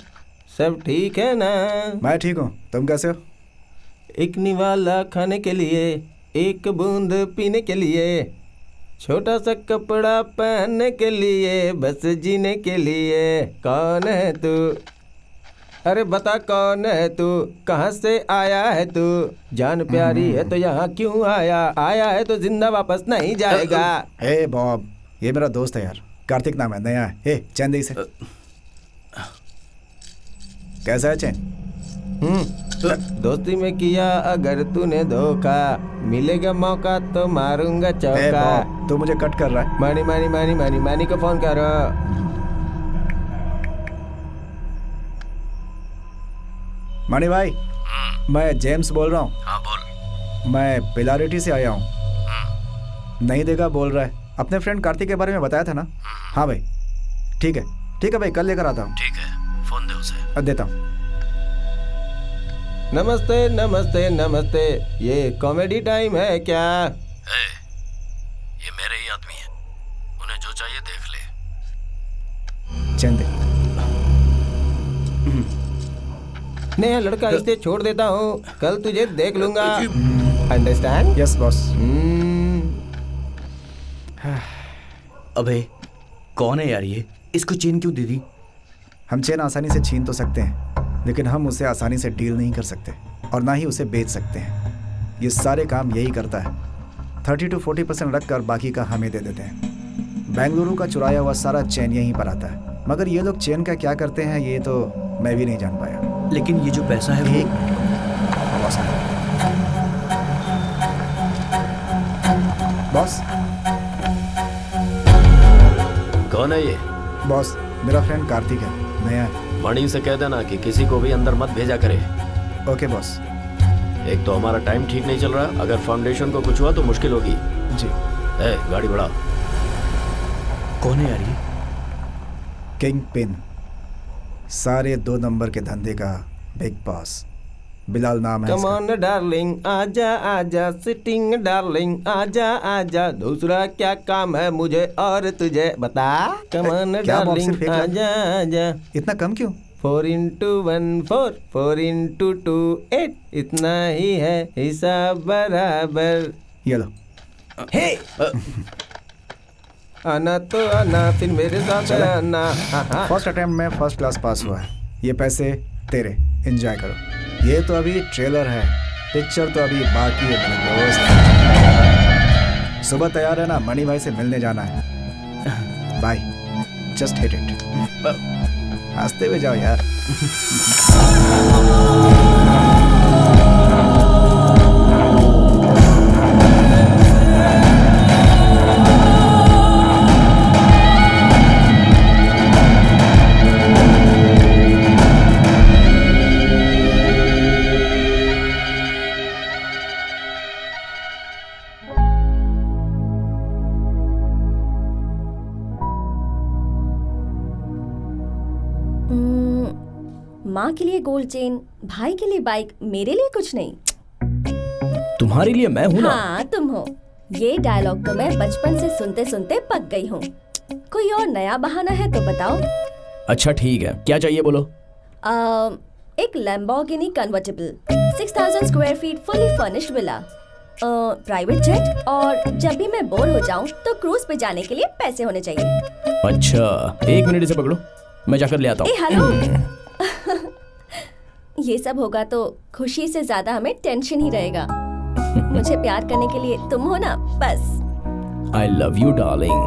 सब ठीक है ना? मैं ठीक हूँ, तुम कैसे हो? एक निवाला खाने के लिए, एक बूंद पीने के लिए, छोटा सा कपड़ा पहनने के लिए, बस जीने के लिए। कौन है तू? अरे बता कौन है तू? कहाँ से आया है तू? जान प्यारी है तो यहाँ क्यों आया? आया है तो जिंदा वापस नहीं जाएगा। हे बॉब, ये मेरा दोस्त है यार, कार्तिक नाम है, नया है। हे चैन दे इसे। कैसा है चैन? दोस्ती में किया अगर तूने धोखा, मिलेगा मौका तो मारूंगा चौका। तू मुझे कट कर रहा है। मानी मानी मानी मानी मानी को फोन करो। मानी भाई, मैं जेम्स बोल रहा हूँ। हाँ बोल। मैं पिलारिटी से आया हूँ। नहीं देगा बोल रहा है। अपने फ्रेंड कार्तिक के बारे में बताया था ना? हाँ भाई, ठीक है भाई, कल लेकर आता हूँ। ठीक है, फोन दे उसे। देता हूँ। नमस्ते नमस्ते नमस्ते, ये कॉमेडी टाइम है क्या? ये मेरे ही आदमी है, उन्हें जो चाहिए देख ले। चैन दे। नया लड़का इसे छोड़ देता हूँ, कल तुझे देख लूंगा। अंडरस्टैंड? Yes boss. अबे कौन है यार ये? इसको चेन क्यों दे दी? हम चेन आसानी से छीन तो सकते हैं, लेकिन हम उसे आसानी से डील नहीं कर सकते और ना ही उसे बेच सकते हैं। ये सारे काम यही करता है। 30 to 40% रख कर बाकी का हमें दे देते हैं। बेंगलुरु का चुराया हुआ सारा चेन यहीं पर आता है, मगर ये लोग चेन का क्या करते हैं ये तो मैं भी नहीं जान पाया। लेकिन ये जो पैसा है वो... एक बॉस। कौन है ये? बॉस मेरा फ्रेंड कार्तिक है, नया है। मणि से कह देना कि किसी को भी अंदर मत भेजा करे। Okay boss. एक तो हमारा टाइम ठीक नहीं चल रहा, अगर फाउंडेशन को कुछ हुआ तो मुश्किल होगी। जी। गाड़ी बढ़ा। कौन है यार ये? किंग पिन, सारे 2 नंबर के धंधे का बिग बॉस। बिलाल नाम है कम ऑन डार्लिंग आजा आजा, सिटिंग डार्लिंग आजा आजा, दूसरा क्या काम है मुझे और तुझे बता। कम ऑन डार्लिंग आजा आजा। इतना कम क्यों? 4 into 1 4, 4 into 2 8, इतना ही है हिसाब बराबर। ये लो। हे आना तो आना, फिर मेरे साथ आना। फर्स्ट अटेम्प्ट में फर्स्ट क्लास पास हुआ है। ये पैसे तेरे, एंजॉय करो। ये तो अभी ट्रेलर है, पिक्चर तो अभी बाकी है मेरे दोस्त। सुबह तैयार है ना? मणि भाई से मिलने जाना है। Bye, just hit it. हंसते हुए जाओ यार। माँ के लिए गोल्ड चेन, भाई के लिए बाइक, मेरे लिए कुछ नहीं। तुम्हारे लिए मैं हूँ ना। हाँ तुम हो। ये डायलॉग तो मैं बचपन से सुनते सुनते पक गई हूँ। कोई और नया बहाना है तो बताओ। अच्छा ठीक है, क्या चाहिए बोलो। एक Lamborghini convertible, 6000 square feet fully furnished villa, private jet, और जब भी मैं बोर हो जाऊँ तो क्रूज पे जाने के लिए पैसे होने चाहिए। अच्छा 1 मिनट इसे पकड़ो, मैं जाकर ले आता हूँ। हेलो। ये सब होगा तो खुशी से ज्यादा हमें टेंशन ही रहेगा। मुझे प्यार करने के लिए तुम हो ना, बस। I love you darling।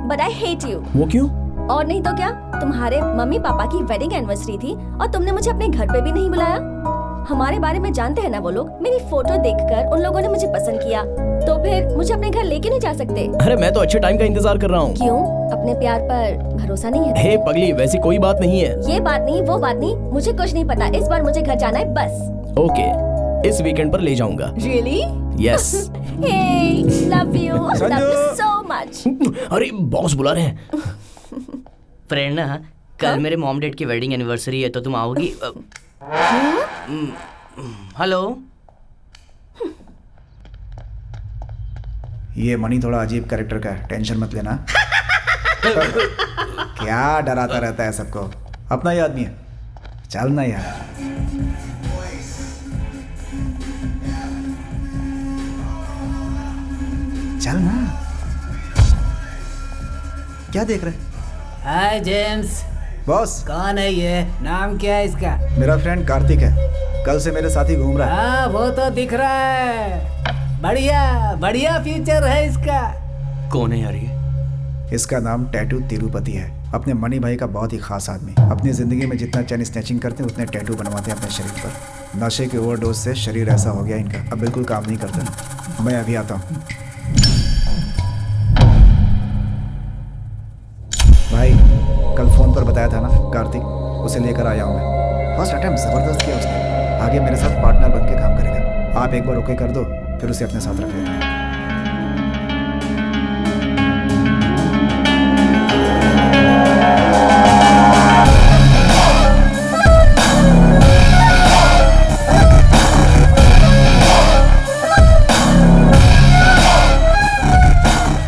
But I hate you। वो क्यों? और नहीं तो क्या, तुम्हारे मम्मी पापा की वेडिंग एनिवर्सरी थी और तुमने मुझे अपने घर पे भी नहीं बुलाया। हमारे बारे में जानते हैं ना वो लोग। मेरी फोटो देखकर उन लोगों ने मुझे पसंद किया, तो फिर मुझे अपने घर लेके नहीं जा सकते? अरे मैं तो अच्छे टाइम का इंतजार कर रहा हूँ। क्यों? अपने प्यार पर भरोसा नहीं है? हे पगली, वैसी कोई बात नहीं है। ये बात नहीं, वो बात नहीं, मुझे कुछ नहीं पता। इस बार मुझे घर जाना है बस। ओके, इस वीकेंड पर ले जाऊंगा। Really? Yes। Hey, love you so much। अरे बॉस बुला रहे हैं। फ्रेंड ना, कल मेरे मॉम डैड की वेडिंग एनिवर्सरी है, तो तुम आओगी? हेलो। ये मणि थोड़ा अजीब कैरेक्टर का है, टेंशन मत लेना। क्या डराता रहता है सबको, अपना ही आदमी है। चल ना यार। चल ना। क्या देख रहे? हाय जेम्स। बॉस। कौन है ये? नाम क्या है इसका? मेरा फ्रेंड कार्तिक है, कल से मेरे साथ ही घूम रहा है। हाँ वो तो दिख रहा है। बढ़िया बढ़िया फ्यूचर है इसका। कौन है यार ये? इसका नाम टैटू तिरुपति है। अपने मणि भाई का बहुत ही खास आदमी। अपनी जिंदगी में जितना चैन स्नैचिंग करते हैं उतने टैटू बनवाते हैं अपने शरीर पर। नशे के ओवरडोज से शरीर ऐसा हो गया इनका, अब बिल्कुल काम नहीं करता। मैं अभी आता हूँ। भाई कल फोन पर बताया था ना कार्तिक, उसे लेकर आया हूँ मैं। फर्स्ट अटेम्प्ट जबरदस्त किया उसने, आगे मेरे साथ पार्टनर बन के काम करेगा। आप एक बार ओके कर दो, फिर उसे अपने साथ रख लेना।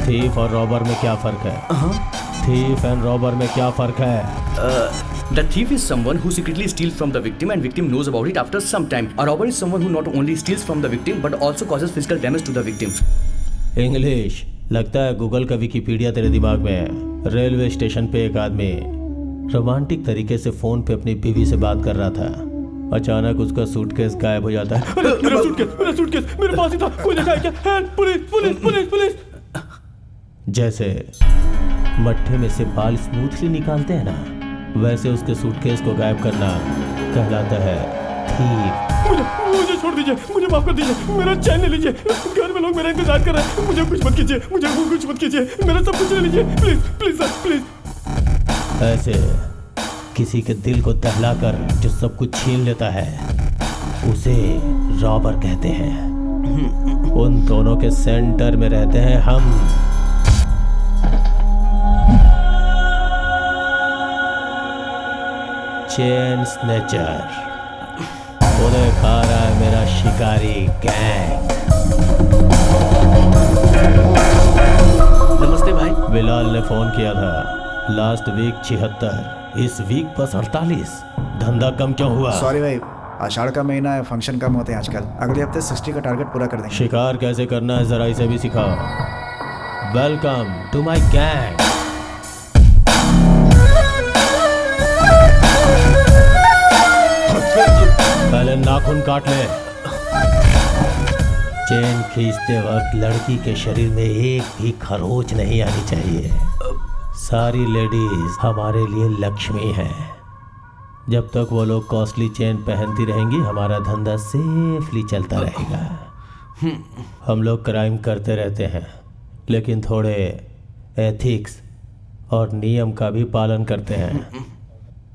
थीफ और रॉबर में क्या फर्क है? थीफ एंड रॉबर में क्या फर्क है? The thief is someone who secretly steals from the victim and victim knows about it after some time. A robber is someone who not only steals from the victim but also causes physical damage to the victim. English. लगता है Google का Wikipedia तेरे दिमाग में है। Railway station पे एक आदमी रोमांटिक तरीके से फोन पे अपनी बीवी से बात कर रहा था। अचानक उसका सूटकेस गायब हो जाता है। मेरा सूटकेस मेरे पास ही था, कोई देखा है क्या? Help, police police police police. जैसे मट्ठे में से बाल स्मूथली निकालते हैं ना, वैसे उसके सूटकेस को गायब करना कहलाता है थीफ। मुझे छोड़ दीजिए, मुझे माफ कर दीजिए, मेरा चैन ले लीजिए। घर में लोग मेरा इंतजार कर रहे हैं, मुझे कुछ मत कीजिए, मुझे कुछ मत कीजिए, मेरा सब कुछ ले लीजिए, प्लीज प्लीज सर प्लीज। ऐसे किसी के दिल को दहलाकर जो सब कुछ छीन लेता है उसे रॉबर कहते हैं। उन दोनों के सेंटर में रहते हैं हम। Chain snatcher. उन्हें खा रहा है मेरा शिकारी गैंग। नमस्ते भाई। बिलाल ने फोन किया था। लास्ट वीक 76, इस वीक बस 48। धंधा कम क्यों हुआ? सॉरी भाई, आषाढ़ का महीना है, फंक्शन कम होते हैं आजकल। अगले हफ्ते 60 का टारगेट पूरा कर देंगे। शिकार कैसे करना है जरा इसे भी सिखाओ। Welcome to my gang. पहले नाखून काट ले। चेन खींचते वक्त लड़की के शरीर में एक भी खरोच नहीं आनी चाहिए। सारी लेडीज हमारे लिए लक्ष्मी हैं। जब तक वो लोग कॉस्टली चेन पहनती रहेंगी हमारा धंधा सेफली चलता रहेगा। हम लोग क्राइम करते रहते हैं लेकिन थोड़े एथिक्स और नियम का भी पालन करते हैं।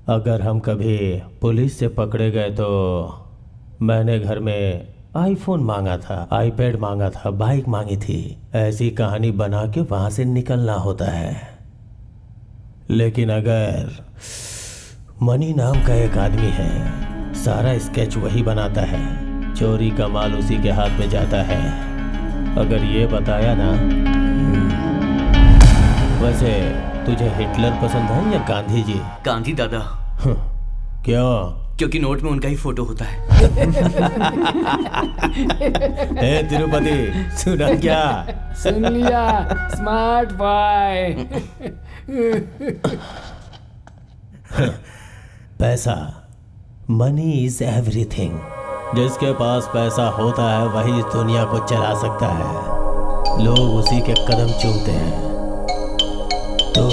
अगर हम कभी पुलिस से पकड़े गए तो मैंने घर में आईफोन मांगा था, आईपैड मांगा था, बाइक मांगी थी। ऐसी कहानी बना के वहाँ से निकलना होता है। लेकिन अगर मनी नाम का एक आदमी है, सारा स्केच वही बनाता है, चोरी का माल उसी के हाथ में जाता है। अगर ये बताया ना। वैसे तुझे हिटलर पसंद है या गांधी जी? गांधी दादा। क्यों? क्योंकि नोट में उनका ही फोटो होता है। ए तिरुपति, सुना क्या? सुन लिया स्मार्ट बॉय। पैसा, मनी इज एवरीथिंग। जिसके पास पैसा होता है वही इस दुनिया को चला सकता है। लोग उसी के कदम चूमते हैं। तो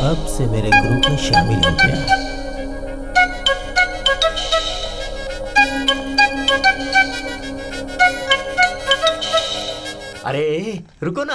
अब से मेरे ग्रुप में शामिल हो गया। अरे रुको ना।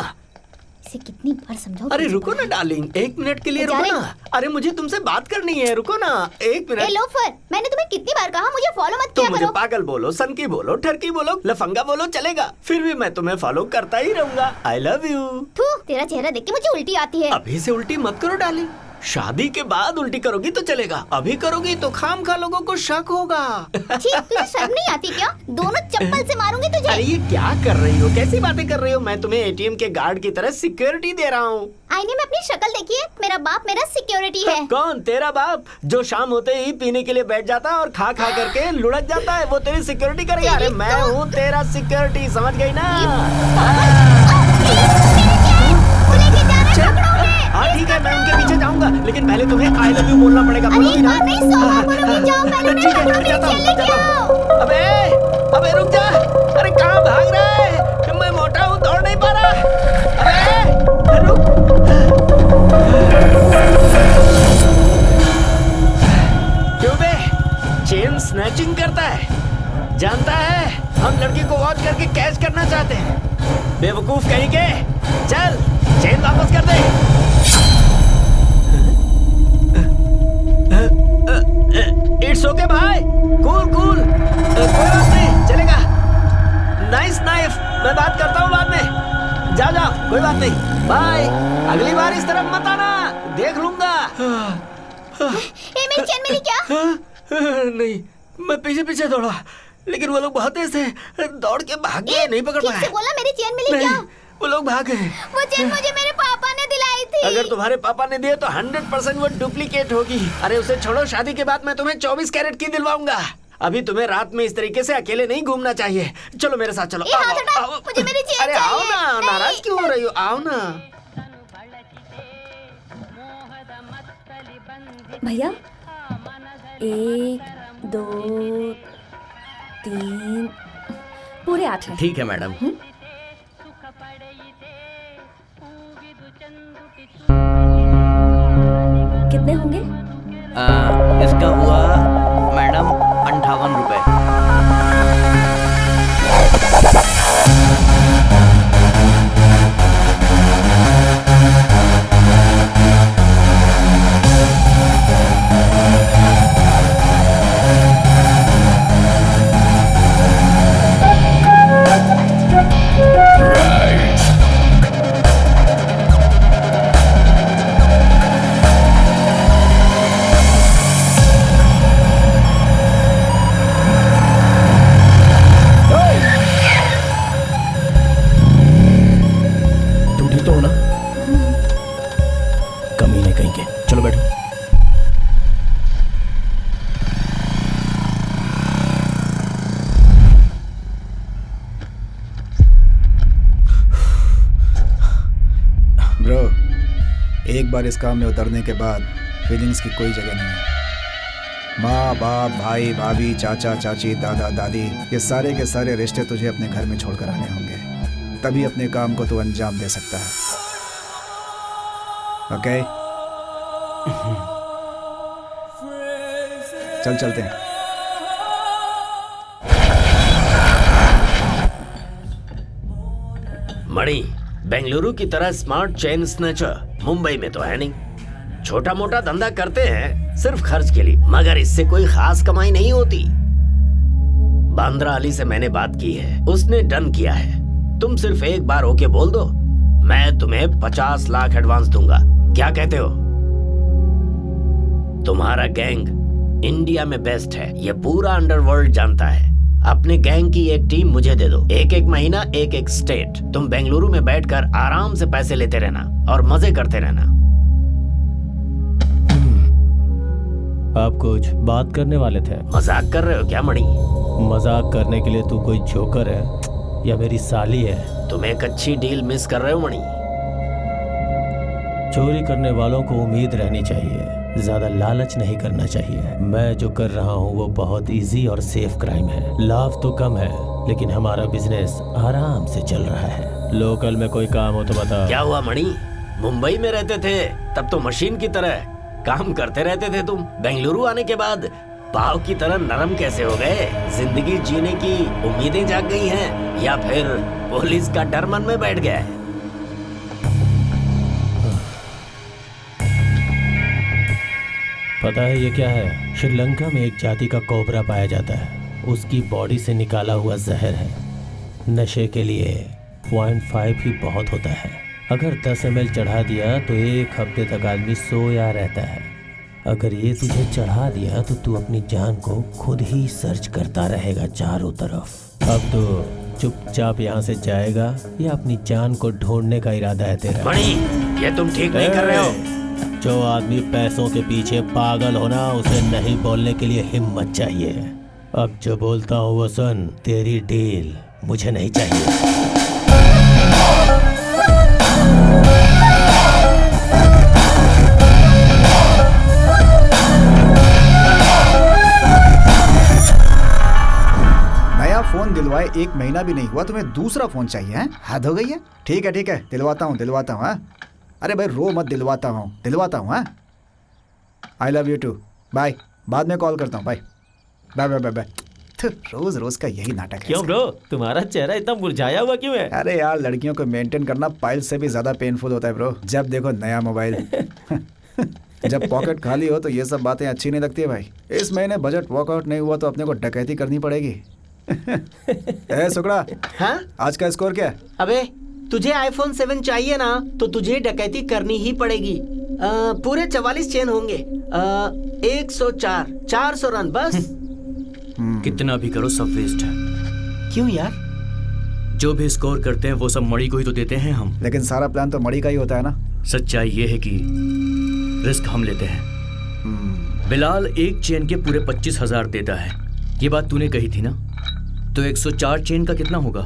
इसे कितनी बार समझाओ? अरे रुको ना डार्लिंग, 1 मिनट के लिए रुको ना। अरे मुझे तुमसे बात करनी है, रुको ना 1 मिनट। ए लोफर, मैंने तुम्हें कितनी बार कहा मुझे फॉलो मत किया तुम मुझे करो। पागल बोलो, सनकी बोलो, ठरकी बोलो, लफंगा बोलो, चलेगा। फिर भी मैं तुम्हें फॉलो करता ही रहूंगा। आई लव यू। थू, तेरा चेहरा देख के मुझे उल्टी आती है। अभी से उल्टी मत करो डार्लिंग। शादी के बाद उल्टी करोगी तो चलेगा, अभी करोगी तो खामखा लोगों को शक होगा। छी, तुझे शर्म नहीं आती क्या? दोनों चप्पल से मारूंगी तुझे। अरे ये क्या कर रही हो, कैसी बातें कर रही हो? मैं तुम्हें एटीएम के गार्ड की तरह सिक्योरिटी दे रहा हूँ। आईने में अपनी शक्ल देखिए, मेरा बाप मेरा सिक्योरिटी है। कौन? तेरा बाप, जो शाम होते ही पीने के लिए बैठ जाता है और खा खा करके लुढ़क जाता है, वो तेरी सिक्योरिटी करेगा। अरे मैं हूँ तेरा सिक्योरिटी, समझ गई ना? हाँ ठीक है, मैं उनके पीछे जाऊंगा, लेकिन पहले तुम्हें आई लव यू बोलना पड़ेगा। बोलोगी ना? ठीक है, मैं जाता हूँ। अबे अबे रुक जा। अरे कहाँ भाग रहा है? मैं मोटा हूँ, दौड़ नहीं पा रहा। अबे रुक। क्यों बे? चेन स्नैचिंग करता है, जानता है हम लड़की को वॉच करके कैच करना चाहते हैं। बेवकूफ कहीं के। चल चेन वापस कर दे। इट्स ओके भाई, कूल कूल, कोई बात नहीं, चलेगा। नाइस नाइफ, मैं बात करता हूँ बाद में। जाओ जाओ, कोई बात नहीं, बाय। अगली बार इस तरफ मत आना, देख लूंगा। मेरी चेन मिली क्या? नहीं, मैं पीछे पीछे दौड़ा, लेकिन वो लोग बहुत तेज थे, दौड़ के भाग गए, नहीं पकड़ पाया। बोला मेरी चेन मिली क्या? वो लोग भाग गए। वो चेन मुझे मेरे पापा ने दिलाई थी। अगर तुम्हारे पापा ने दिए तो 100% वो डुप्लीकेट होगी। अरे उसे छोड़ो, शादी के बाद मैं तुम्हें 24 कैरेट की दिलवाऊंगा। अभी तुम्हें रात में इस तरीके से अकेले नहीं घूमना चाहिए। चलो मेरे साथ चलो। मुझे मेरी चेन अरे आओ ना, नाराज क्यों हो रही हो? आओ ना। भैया 1 2 3 पूरे 8 हैं। ठीक है मैडम। कितने होंगे? इसका हुआ मैडम 58 रुपए। एक बार इस काम में उतरने के बाद फीलिंग्स की कोई जगह नहीं है। माँ बाप, भाई भाभी, चाचा चाची, दादा दादी, ये सारे के सारे रिश्ते तुझे अपने घर में छोड़कर आने होंगे, तभी अपने काम को तू अंजाम दे सकता है। ओके चल चलते हैं। मणि, बेंगलुरु की तरह स्मार्ट चेन स्नैचर मुंबई में तो है नहीं। छोटा मोटा धंधा करते हैं सिर्फ खर्च के लिए, मगर इससे कोई खास कमाई नहीं होती। बांद्रा अली से मैंने बात की है, उसने डन किया है। तुम सिर्फ एक बार ओके बोल दो, मैं तुम्हें 50 लाख एडवांस दूंगा। क्या कहते हो? तुम्हारा गैंग इंडिया में बेस्ट है, ये पूरा अंडरवर्ल्ड जानता है। अपने गैंग की एक टीम मुझे दे दो, एक महीना एक स्टेट। तुम बेंगलुरु में बैठकर आराम से पैसे लेते रहना और मजे करते रहना। आप कुछ बात करने वाले थे? मजाक कर रहे हो क्या मणि? मजाक करने के लिए तू कोई जोकर है या मेरी साली है? तुम एक अच्छी डील मिस कर रहे हो मणि। चोरी करने वालों को उम्मीद रहनी चाहिए, ज्यादा लालच नहीं करना चाहिए। मैं जो कर रहा हूँ वो बहुत इजी और सेफ क्राइम है। लाभ तो कम है लेकिन हमारा बिजनेस आराम से चल रहा है। लोकल में कोई काम हो तो बता। क्या हुआ मणि? मुंबई में रहते थे तब तो मशीन की तरह काम करते रहते थे तुम। बेंगलुरु आने के बाद पाव की तरह नरम कैसे हो गए? जिंदगी जीने की उम्मीदें जाग गई हैं या फिर पुलिस का डर मन में बैठ गया है? पता है ये क्या है? श्रीलंका में एक जाति का कोबरा पाया जाता है, उसकी बॉडी से निकाला हुआ जहर है। नशे के लिए 0.5 ही बहुत होता है। अगर 10 ml चढ़ा दिया तो 1 हफ्ते तक आदमी सोया रहता है। अगर ये तुझे चढ़ा दिया तो तू अपनी जान को खुद ही सर्च करता रहेगा चारों तरफ। अब तो चुपचाप यहाँ से जाएगा या अपनी जान को ढूंढने का इरादा है तेरा? मणि, ये तुम ठीक नहीं कर रहे हो। जो आदमी पैसों के पीछे पागल होना, उसे नहीं बोलने के लिए हिम्मत चाहिए। अब जो बोलता हूँ वो सुन, तेरी डील मुझे नहीं चाहिए। नया फोन दिलवाए 1 महीना भी नहीं हुआ, तुम्हें दूसरा फोन चाहिए है? हद हो गई है। ठीक है दिलवाता हूँ हाँ। अरे भाई रो मत, दिलवाता हूँ हाँ। I love you too, bye. बाद में कॉल करता हूँ, बाय बाय बाय बाय। रोज रोज का यही नाटक है। क्यों ब्रो, तुम्हारा चेहरा इतना मुरझाया हुआ क्यों है? अरे यार, लड़कियों को मेंटेन करना पाइल से भी ज्यादा पेनफुल होता है ब्रो। जब देखो नया मोबाइल। जब पॉकेट खाली हो तो ये सब बातें अच्छी नहीं लगती है भाई। इस महीने बजट वर्कआउट नहीं हुआ तो अपने को डकैती करनी पड़ेगी। ए सुकड़ा, हाँ? आज का स्कोर क्या है? अबे तुझे iPhone 7 चाहिए ना तो तुझे डकैती करनी ही पड़ेगी। पूरे 44 चेन होंगे। 104 400 रन बस। कितना भी करो सब वेस्ट है। क्यों यार? जो भी स्कोर करते हैं वो सब मणि को ही तो देते हैं हम। लेकिन सारा प्लान तो मणि का ही होता है ना। सच्चाई ये है कि रिस्क हम लेते हैं। बिलाल एक चेन के पूरे 25,000 देता है ये बात तूने कही थी ना, तो 104 चेन का कितना होगा?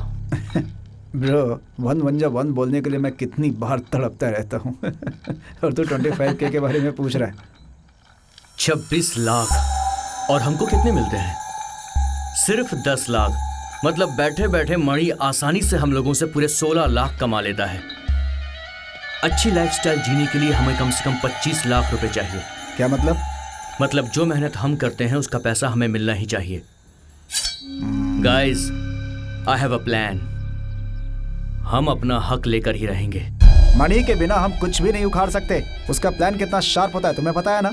ब्रो 1 बोलने के लिए मैं कितनी बार तड़पता रहता हूँ और तू 25K के बारे में पूछ रहा है। 26 लाख और हमको कितने मिलते हैं? सिर्फ 10 लाख। मतलब बैठे बैठे मणि आसानी से हम लोगों से पूरे 16 लाख कमा लेता है। अच्छी लाइफस्टाइल जीने के लिए हमें कम से कम 25 लाख रुपए चाहिए। क्या मतलब? मतलब जो मेहनत हम करते हैं उसका पैसा हमें मिलना ही चाहिए। Guys, I have a plan. हम अपना हक लेकर ही रहेंगे। मनी के बिना हम कुछ भी नहीं उखाड़ सकते। उसका प्लान कितना शार्प होता है तुम्हें पता है ना?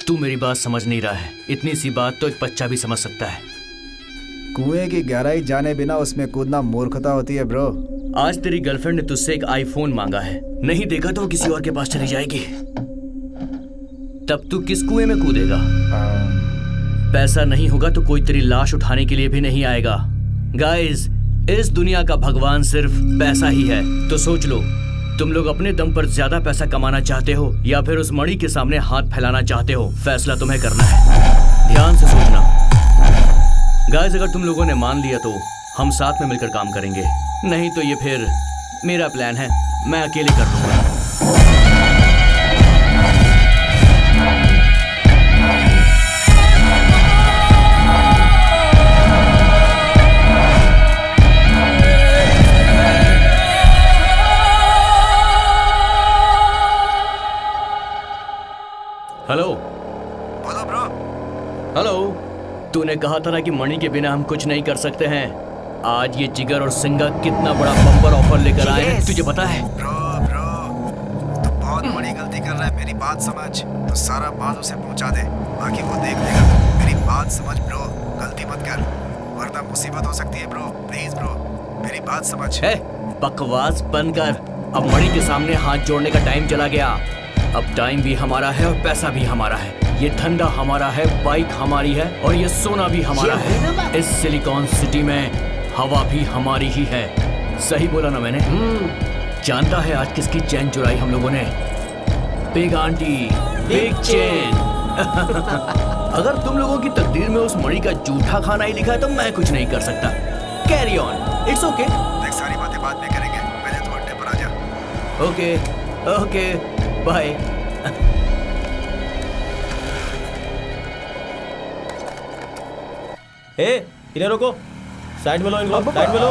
तू मेरी बात समझ नहीं रहा है। इतनी सी बात तो एक बच्चा भी समझ सकता है। कुएं की गहराई जाने बिना उसमें कूदना मूर्खता होती है ब्रो। आज तेरी गर्लफ्रेंड ने तुझसे एक आईफोन मांगा है, नहीं देगा तो किसी और के पास चली जाएगी। तब तू किस कुएं में कूदेगा? पैसा नहीं होगा तो कोई तेरी लाश उठाने के लिए भी नहीं आएगा। गाइस, इस दुनिया का भगवान सिर्फ पैसा ही है। तो सोच लो, तुम लोग अपने दम पर ज्यादा पैसा कमाना चाहते हो या फिर उस मणि के सामने हाथ फैलाना चाहते हो? फैसला तुम्हें करना है। ध्यान से सोचना। गाइस, अगर तुम लोगों ने मान लिया तो हम साथ में मिलकर काम करेंगे, नहीं तो ये फिर मेरा प्लान है, मैं अकेले कर लूंगा। हेलो। बोलो ब्रो। हेलो। तूने कहा था ना कि मणि के बिना हम कुछ नहीं कर सकते हैं। आज ये जिगर और सिंगा कितना बड़ा बम्पर ऑफर लेकर आए हैं, तुझे पता है? ब्रो तू बहुत बड़ी गलती कर रहा है। मेरी बात समझ। तो सारा बात उसे पहुंचा दे, बाकी वो देख लेगा। मेरी बात समझ ब्रो, गलती मत कर वरना मुसीबत हो सकती है ब्रो। प्लीज ब्रो, मेरी बात समझ। बकवास बंद कर। अब मणि के सामने हाथ जोड़ने का टाइम चला गया। अब टाइम भी हमारा है और पैसा भी हमारा है। ये धंधा हमारा है, बाइक हमारी है और ये सोना भी हमारा है। इस सिलिकॉन सिटी में हवा भी हमारी ही है। सही बोला ना मैंने? जानता है आज किसकी चैन चुराई हम लोगों ने? Big aunty, big chain. अगर तुम लोगों की तकदीर में उस मणि का जूठा खाना ही लिखा है तो मैं कुछ नहीं कर सकता। Carry on, it's okay. देख, सारी बातें बाद में करेंगे, पहले तू अड्डे पर आ जा। Okay okay, bye. इन्हें रोको, साइड में लो इनको, साइड में लो।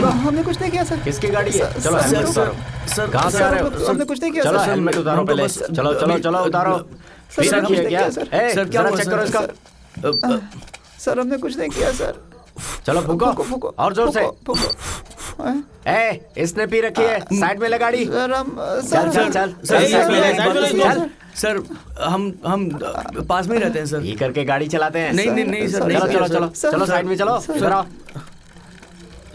हमने कुछ नहीं किया सर। किसकी गाड़ी है? चलो हेलमेट उतारो। सर कहाँ से आ रहे हो? हमने कुछ नहीं किया। चलो हेलमेट उतारो पहले। चलो चलो चलो उतारो। सर किया क्या? सर क्या चेक करो इसका। सर हमने कुछ नहीं किया सर। चलो फूको और जोर से। इसने पी रखी है, साइड में ले गाड़ी। सर हम चल चल चल सर हम पास में ही रहते हैं सर। ये करके गाड़ी चलाते हैं? नहीं सर। चलो चलो चलो चलो साइड में चलो। सर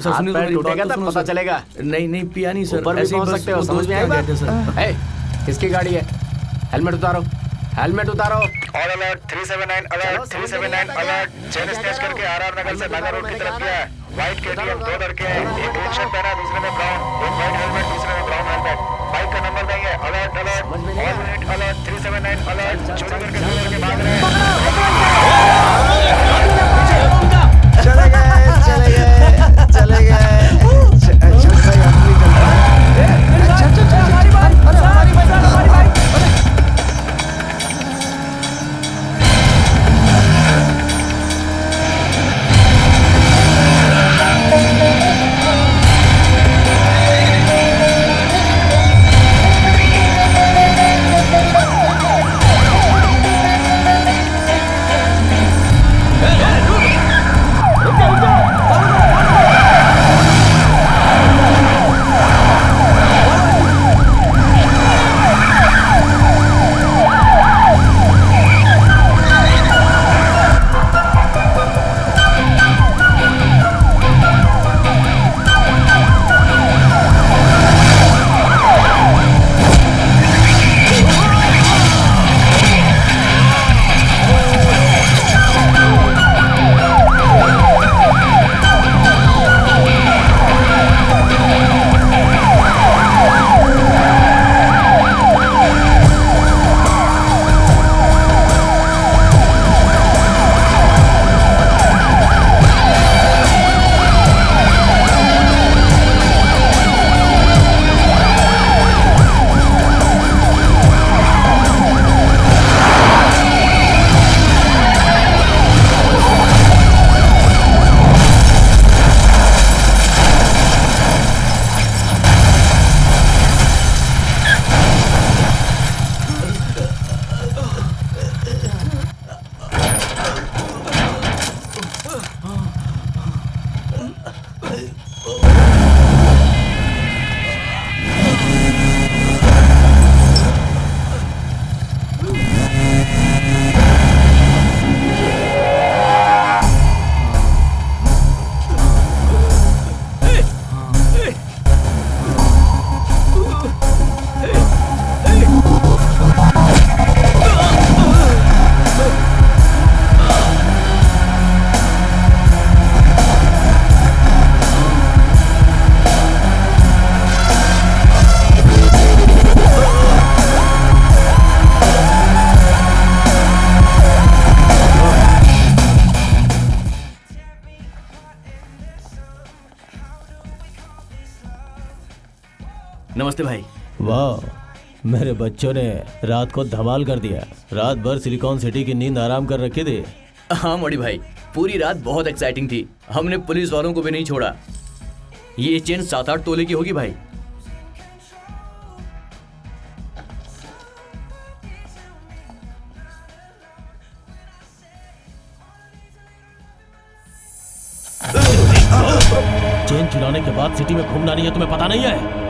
हाथ पैर टूटेगा तब पता चलेगा। नहीं पिया नहीं सर। ऊपर भी पहुंच सकते हो, समझ में आई बात? किसकी गाड़ी है? हेलमेट उतारो, हेलमेट उतारो। All alert 379 alert 379 alert. Chain snatch करके आरआर नगर से बागा रोड की तरफ गया है। व्हाइट केटीएम, 2 लड़के हैं, एक ग्रीन शर्ट पहना, दूसरे में ब्राउन, एक व्हाइट हेलमेट, दूसरे में ब्राउन हेलमेट। बाइक का नंबर नहीं है। Alert alert all unit alert 379 alert. चोरी करके 2 लड़के भाग रहे हैं। चले गए चले गए चले गए। चल भाई, हम भी चलते हैं। चल हमारी बाइक, अरे हमारी बाइक। नमस्ते भाई। वाह, मेरे बच्चों ने रात को धमाल कर दिया। रात भर सिलिकॉन सिटी की नींद आराम कर रखी थी। हाँ मणि भाई, पूरी रात बहुत एक्साइटिंग थी। हमने पुलिस वालों को भी नहीं छोड़ा। ये चेन 7-8 तोले की होगी भाई। चेन चुराने के बाद सिटी में घूमना नहीं है, तुम्हें पता नहीं है?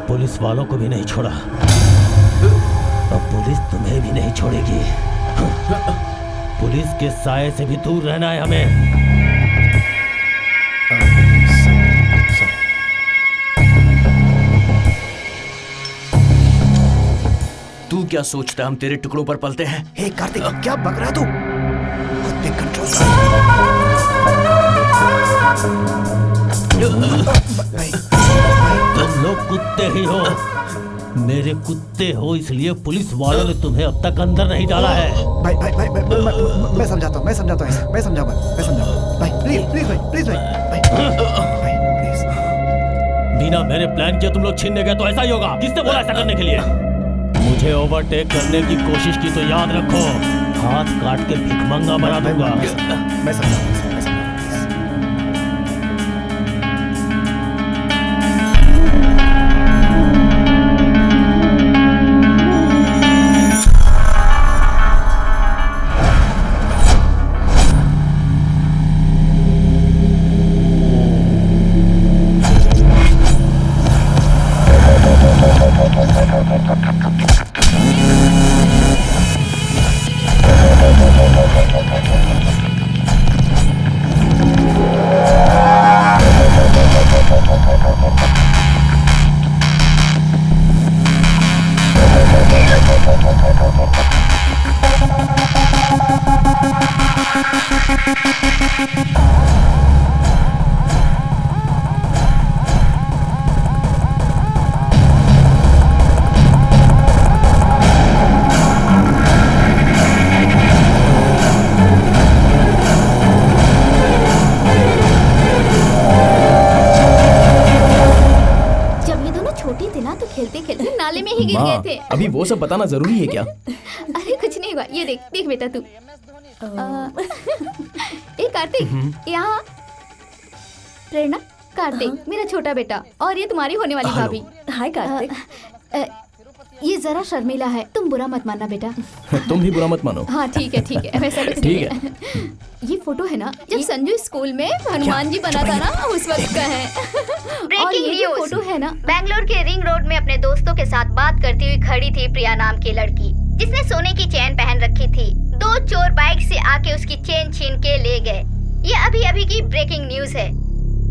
पुलिस वालों को भी नहीं छोड़ा, अब पुलिस तुम्हें भी नहीं छोड़ेगी। पुलिस के साए से भी दूर रहना है हमें। तू क्या सोचता है हम तेरे टुकड़ों पर पलते हैं? हे कार्तिक, क्या बक रहा तू? खुद पे कंट्रोल तुम लोग कुत्ते ही हो, मेरे कुत्ते हो, इसलिए पुलिस वालों ने तुम्हें अब तक अंदर नहीं डाला है। भाई भाई भाई, मैं समझाता हूँ इसे, मैं समझाऊंगा। भाई प्लीज भाई प्लीज। बिना मेरे प्लान के तुम लोग छीनने गए तो ऐसा ही होगा। किसने बोला ऐसा करने के लिए? मुझे ओवरटेक करने की कोशिश की तो याद रखो, हाथ काट के भिखमंगा बना दूंगा। मैं समझाऊंगा। अभी वो सब बताना जरूरी है क्या? अरे कुछ नहीं हुआ, ये देख बेटा तू। ए कार्तिक, यहाँ प्रेरणा, कार्तिक मेरा छोटा बेटा, और ये तुम्हारी होने वाली भाभी। हाय कार्तिक। ये जरा शर्मिला है, तुम बुरा मत मानना बेटा। तुम भी बुरा मत मानो। हाँ ठीक है, वैसा कुछ नहीं है। ये फोटो है ना, जब संजू स्कूल में हनुमान जी बना था ना, उस वक्त का है। और ये जो फोटो है ना, बेंगलोर के रिंग रोड में अपने दोस्तों के साथ बात करती हुई खड़ी थी प्रिया नाम की लड़की, जिसने सोने की चेन पहन रखी थी। 2 चोर बाइक से आके उसकी चेन छीन के ले गए। ये अभी की ब्रेकिंग न्यूज है।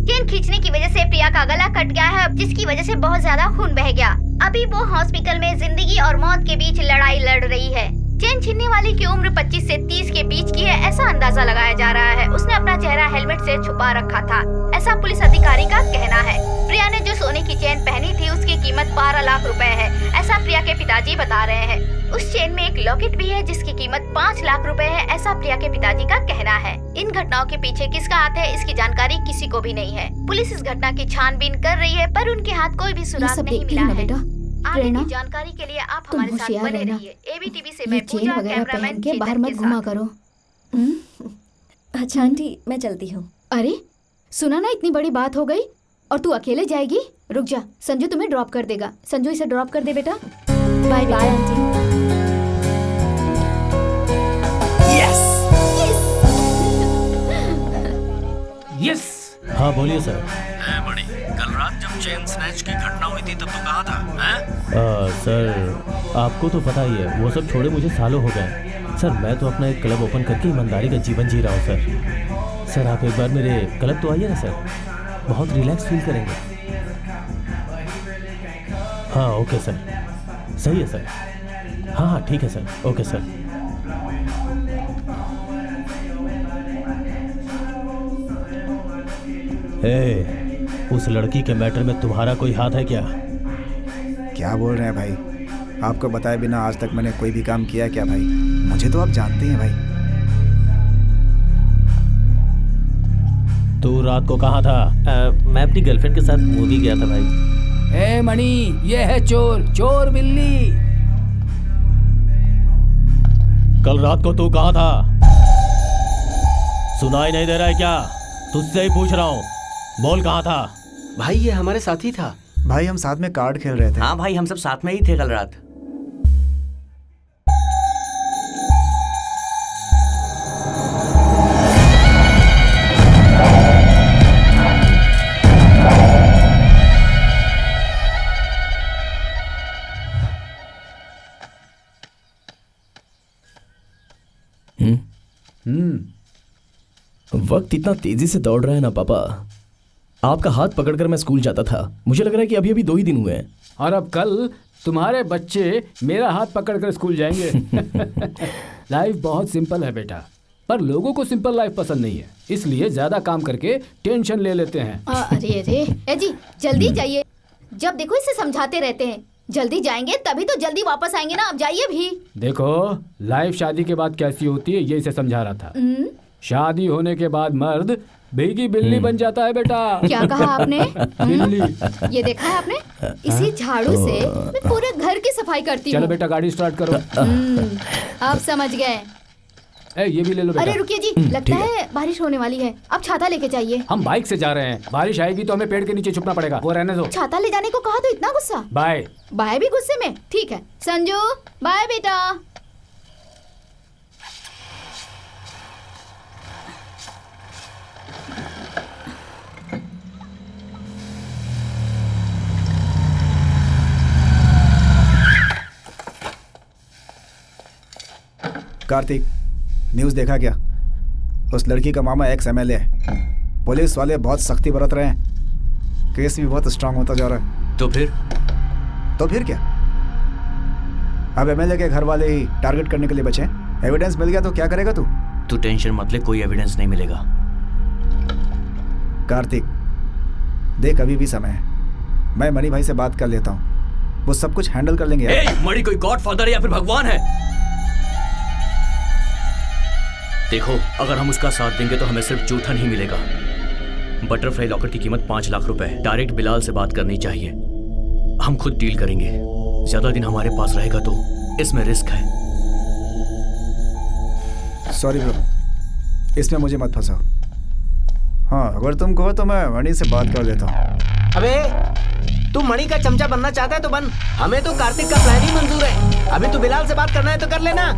चेन खींचने की वजह से प्रिया का गला कट गया है, जिसकी वजह से बहुत ज्यादा खून बह गया। अभी वो हॉस्पिटल में जिंदगी और मौत के बीच लड़ाई लड़ रही है। चेन छीनने वाले की उम्र 25 से 30 के बीच की है, ऐसा अंदाजा लगाया जा रहा है। उसने अपना चेहरा हेलमेट से छुपा रखा था, ऐसा पुलिस अधिकारी का कहना है। प्रिया ने जो सोने की चेन पहनी थी, उसकी कीमत 12 लाख रुपए है, ऐसा प्रिया के पिताजी बता रहे हैं। उस चेन में एक लॉकेट भी है, जिसकी कीमत 5 लाख रुपए है, ऐसा प्रिया के पिताजी का कहना है। इन घटनाओं के पीछे किसका हाथ है, इसकी जानकारी किसी को भी नहीं है। पुलिस इस घटना की छानबीन कर रही है, पर उनके हाथ कोई भी सुराग नहीं मिला है। आगे की जानकारी के लिए आप हमारे साथ बने रहिए। एबीटीवी से मैं चेन वगैरह पहन के बाहर मत घुमा करो। अच्छा आंटी, मैं चलती हूँ। अरे सुना ना, इतनी बड़ी बात हो गई और तू अकेले जाएगी? रुक जा, संजू तुम्हें ड्रॉप कर देगा। संजू इसे ड्रॉप कर दे बेटा। Bye bye aunty. यस। हाँ बोलिए सर। मणि, कल रात जब चेन स्नैच की घटना हुई थी तब तो कहाँ था? सर आपको तो पता ही है, वो सब छोड़े मुझे सालों हो गए। सर मैं तो अपना एक क्लब ओपन करके ईमानदारी का जीवन जी रहा हूँ सर। सर आप एक बार मेरे क्लब तो आइए ना सर, बहुत रिलैक्स फील करेंगे। हाँ ओके सर, सही है सर। हाँ ठीक है सर, ओके सर। उस लड़की के मैटर में तुम्हारा कोई हाथ है क्या? क्या बोल रहे हैं भाई? आपको बताए बिना आज तक मैंने कोई भी काम किया क्या भाई? मुझे तो आप जानते हैं भाई। तू रात को कहाँ था? मैं अपनी गर्लफ्रेंड के साथ मूवी गया था भाई। ए मणि, ये है चोर, चोर बिल्ली। कल रात को तू कहाँ था? सुनाई नहीं दे रहा है क्या? तुझसे ही पूछ रहा हूँ, बोल कहाँ था? भाई ये हमारे साथ ही था। भाई हम साथ में कार्ड खेल रहे थे। हाँ भाई, हम सब साथ में ही थे कल रात। वक्त इतना तेजी से दौड़ रहा है ना पापा। आपका हाथ पकड़कर मैं स्कूल जाता था, मुझे लग रहा है कि अभी अभी 2 ही दिन हुए हैं। और अब कल तुम्हारे बच्चे मेरा हाथ पकड़कर स्कूल जाएंगे। लाइफ बहुत सिंपल है बेटा, पर लोगों को सिंपल लाइफ पसंद नहीं है, इसलिए ज्यादा काम करके टेंशन ले लेते हैं। अरे अरे ए जी, जल्दी जाइए। जब देखो इसे समझाते रहते हैं, जल्दी जाएंगे तभी तो जल्दी वापस आएंगे ना। अब जाइए भी। देखो लाइफ शादी के बाद कैसी होती है ये इसे समझा रहा था। शादी होने के बाद मर्द भीगी बिल्ली बन जाता है बेटा। क्या कहा आपने? बिल्ली। ये देखा है आपने? इसी झाड़ू से मैं पूरे घर की सफाई करती हूँ। चलो बेटा गाड़ी स्टार्ट करो। आप समझ गए। ये भी ले लो बेटा। अरे रुकिए जी, लगता है बारिश होने वाली है। आप छाता लेके जाइए। हम बाइक से जा रहे हैं, बारिश आएगी तो हमें पेड़ के नीचे छुपना पड़ेगा। वो रहने दो। छाता ले जाने को कहा तो इतना गुस्सा। बाय। बाय भी गुस्से में? ठीक है संजू, बाय बेटा। कार्तिक, न्यूज़ देखा क्या? उस लड़की का मामा एक्स MLA है। पुलिस वाले बहुत सख्ती बरत रहे हैं, केस भी बहुत स्ट्रांग होता जा रहा है। तो फिर क्या? अब MLA के घर वाले ही टारगेट करने के लिए बचे। एविडेंस मिल गया तो क्या करेगा तू? तू टेंशन मत ले, कोई एविडेंस नहीं मिलेगा। कार्तिक देख, अभी भी समय है। मैं मणि भाई से बात कर लेता हूँ, वो सब कुछ हैंडल कर लेंगे। मणि कोई गॉडफादर है या फिर भगवान है? देखो, अगर हम उसका साथ देंगे तो हमें सिर्फ जूठन ही मिलेगा। बटरफ्लाई लॉकर की कीमत 5 लाख रुपए है। डायरेक्ट बिलाल से बात करनी चाहिए, हम खुद डील करेंगे। ज्यादा दिन हमारे पास रहेगा तो इसमें रिस्क है। सॉरी ब्रो, इसमें मुझे मत फंसाओ। हाँ, अगर तुम कहो तो मैं मणि से बात कर लेता हूँ। अबे तू मणि का चमचा बनना चाहता है तो बन, हमें तो कार्तिक का प्लान ही मंजूर है। अभी तू बिलाल से बात करना है तो कर लेना।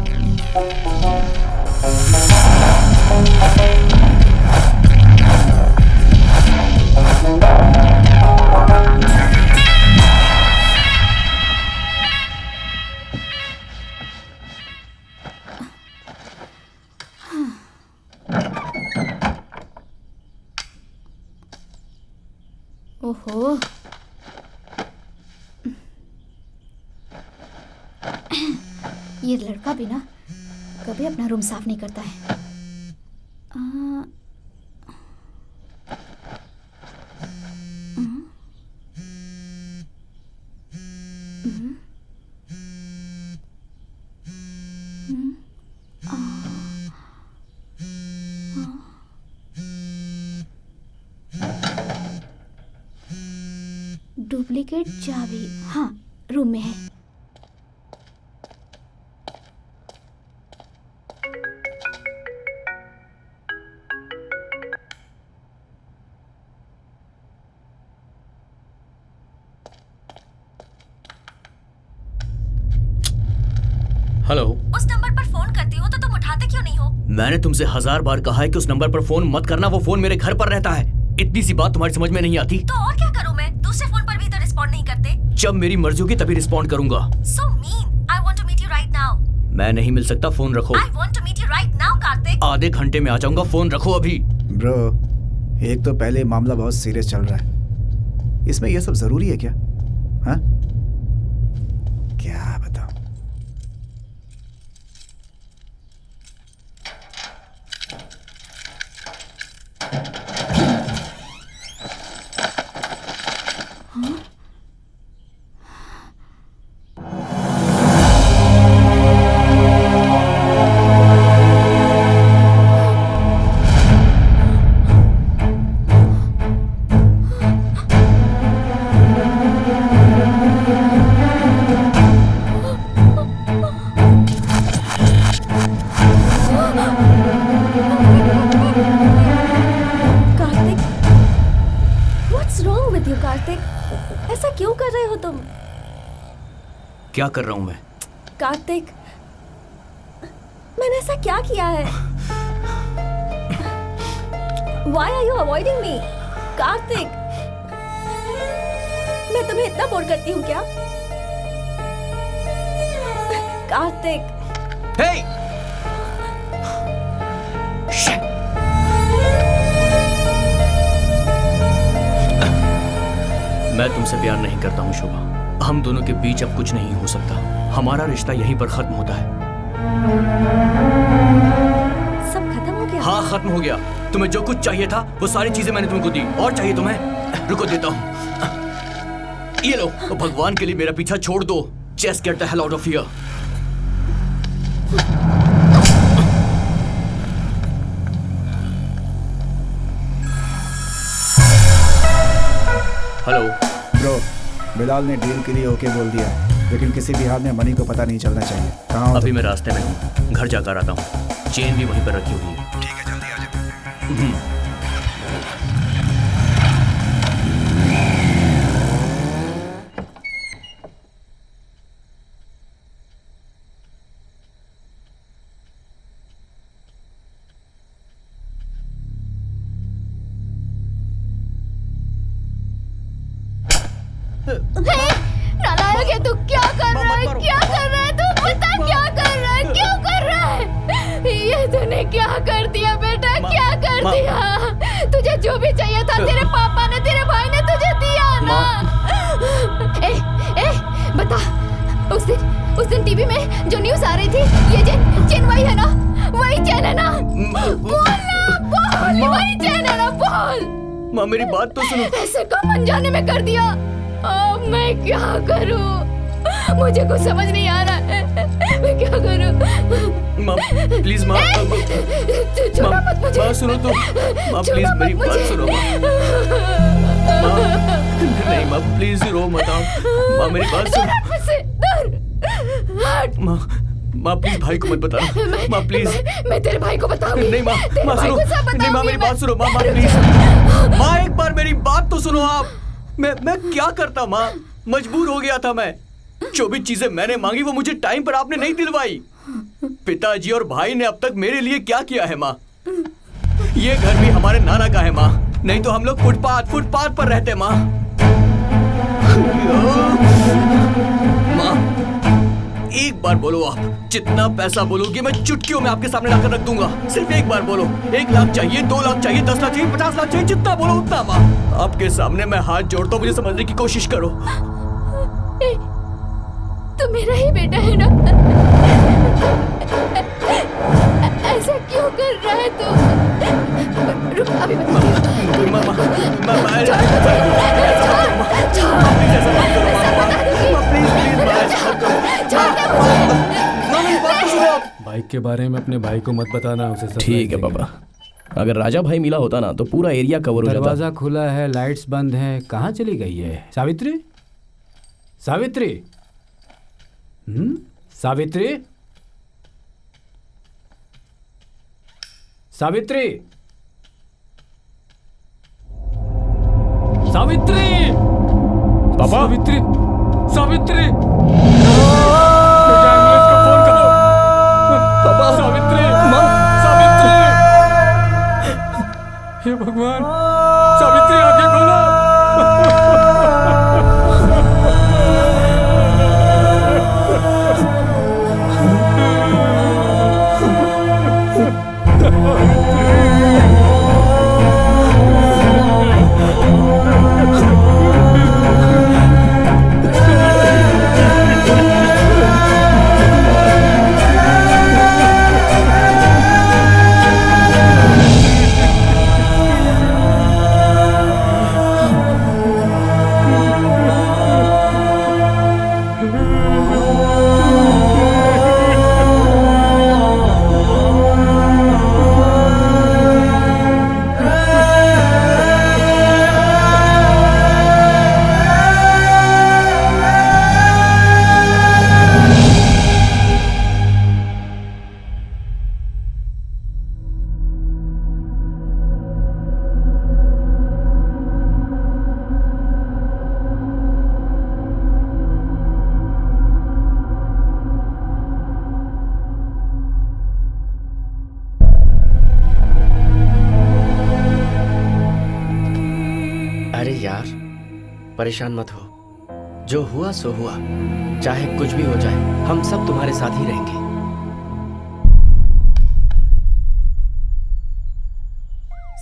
ओहो, ये लड़का भी ना कभी अपना रूम साफ नहीं करता है। डुप्लीकेट चाबी, हाँ रूम में है। हेलो। उस नंबर पर फोन करती हो तो तुम उठाते क्यों नहीं हो? मैंने तुमसे 1000 बार कहा है कि उस नंबर पर फोन मत करना, वो फोन मेरे घर पर रहता है। इतनी सी बात तुम्हारी समझ में नहीं आती? तो और क्या करूं मैं? दूसरे फोन पर भी तो रिस्पॉन्ड नहीं करते। जब मेरी मर्जी होगी तभी रिस्पॉन्ड करूंगा। So mean. I want to meet you right now. मैं नहीं मिल सकता, फोन रखो। I want to meet you right now, Kartik. आधे घंटे में आ जाऊंगा, फोन रखो अभी। ब्रो, एक तो पहले मामला बहुत सीरियस चल रहा है, इसमें यह सब जरूरी है क्या? हाँ, क्या बताऊं? ऐसा क्यों कर रहे हो तुम? क्या कर रहा हूं मैं? कार्तिक, मैंने ऐसा क्या किया है? Why are you avoiding me? Kartik, मैं तुम्हें इतना बोर करती हूँ क्या? कार्तिक। Hey! मैं तुमसे प्यार नहीं करता हूँ शोभा। हम दोनों के बीच अब कुछ नहीं हो सकता। हमारा रिश्ता यहीं पर खत्म होता है। सब खत्म हो गया? हाँ, खत्म हो गया। तुम्हें जो कुछ चाहिए था वो सारी चीजें मैंने तुमको दी। और चाहिए तुम्हें? रुको, देता हूँ। ये लो। तो भगवान के लिए मेरा पीछा छोड़ दो। Just get the hell out of here. Hello bro, Bilal ने डील के लिए ओके बोल दिया, लेकिन किसी भी हाल में मनी को पता नहीं चलना चाहिए। कहाँ हो? अभी मैं रास्ते में हूँ, घर जाकर आता हूँ। चेन भी वहीं पर रखी हुई है। ठीक है, जल्दी आ जाओ। नालायक है तू, क्या कर रहा है? क्या कर रहा है तू? बता, क्या कर रहा है? क्यों कर रहा है? ये तूने क्या कर दिया बेटा? क्या कर दिया? तुझे जो भी चाहिए था तेरे पापा ने, तेरे भाई ने तुझे दिया ना। ए, बता, उस दिन टीवी में जो न्यूज़ आ रही थी, ये चेन वही है ना? वही चेन है ना? बोल ना, बोल, वही चेन है ना? बोल। माँ, मेरी बात तो सुनो। ऐसे कम अनजाने में कर दिया। अब मैं क्या करूं? मुझे कुछ समझ नहीं आ रहा है। मैं क्या करूं? माँ, प्लीज माँ। छोड़ो मत मुझे। माँ, सुनो तो। माँ, प्लीज मेरी बात सुनो माँ। नहीं माँ, प्लीज रो मत आप। माँ, मेरी बात सुनो। माँ, प्लीज भाई को मत बताना। माँ, प्लीज। मैं तेरे भाई को बताऊंगी। नहीं माँ, माँ सुनो। नहीं माँ, मेरी बात सुनो। माँ, प्लीज। माँ, एक बार मेरी बात तो सुनो आप। मैं क्या करता माँ? मजबूर हो गया था मैं। जो भी चीजें मैंने मांगी वो मुझे टाइम पर आपने नहीं दिलवाई। पिताजी और भाई ने अब तक मेरे लिए क्या किया है माँ? ये घर भी हमारे नाना का है माँ, नहीं तो हम लोग फुटपाथ पर रहते माँ। माँ, एक बार बोलो आप, जितना पैसा बोलोगे मैं चुटकियों में आपके सामने लाकर रख दूंगा। सिर्फ एक बार बोलो। 1 लाख चाहिए, 2 लाख चाहिए, 10 लाख चाहिए, 50 लाख चाहिए, जितना बोलो उतना माँ। आपके सामने मैं हाथ जोड़ता हूँ, मुझे समझने की कोशिश करो। तू मेरा ही बेटा है ना? ऐसा क्यों कर रहा है तू? रुक, अभी बाइक के बारे में अपने भाई को मत बताना, उसे सब ठीक है पापा। अगर राजा भाई मिला होता ना तो पूरा एरिया कवर हो जाता। दरवाजा खुला है, लाइट्स बंद हैं, कहाँ चली गई है सावित्री? सावित्री, सावित्री, सावित्री, सावित्री, पापा, सावित्री, सावित्री, पापा, सावित्री, माँ, सावित्री, हे भगवान, सावित्री आंखें खोलो। परेशान मत हो, जो हुआ सो हुआ, चाहे कुछ भी हो जाए हम सब तुम्हारे साथ ही रहेंगे।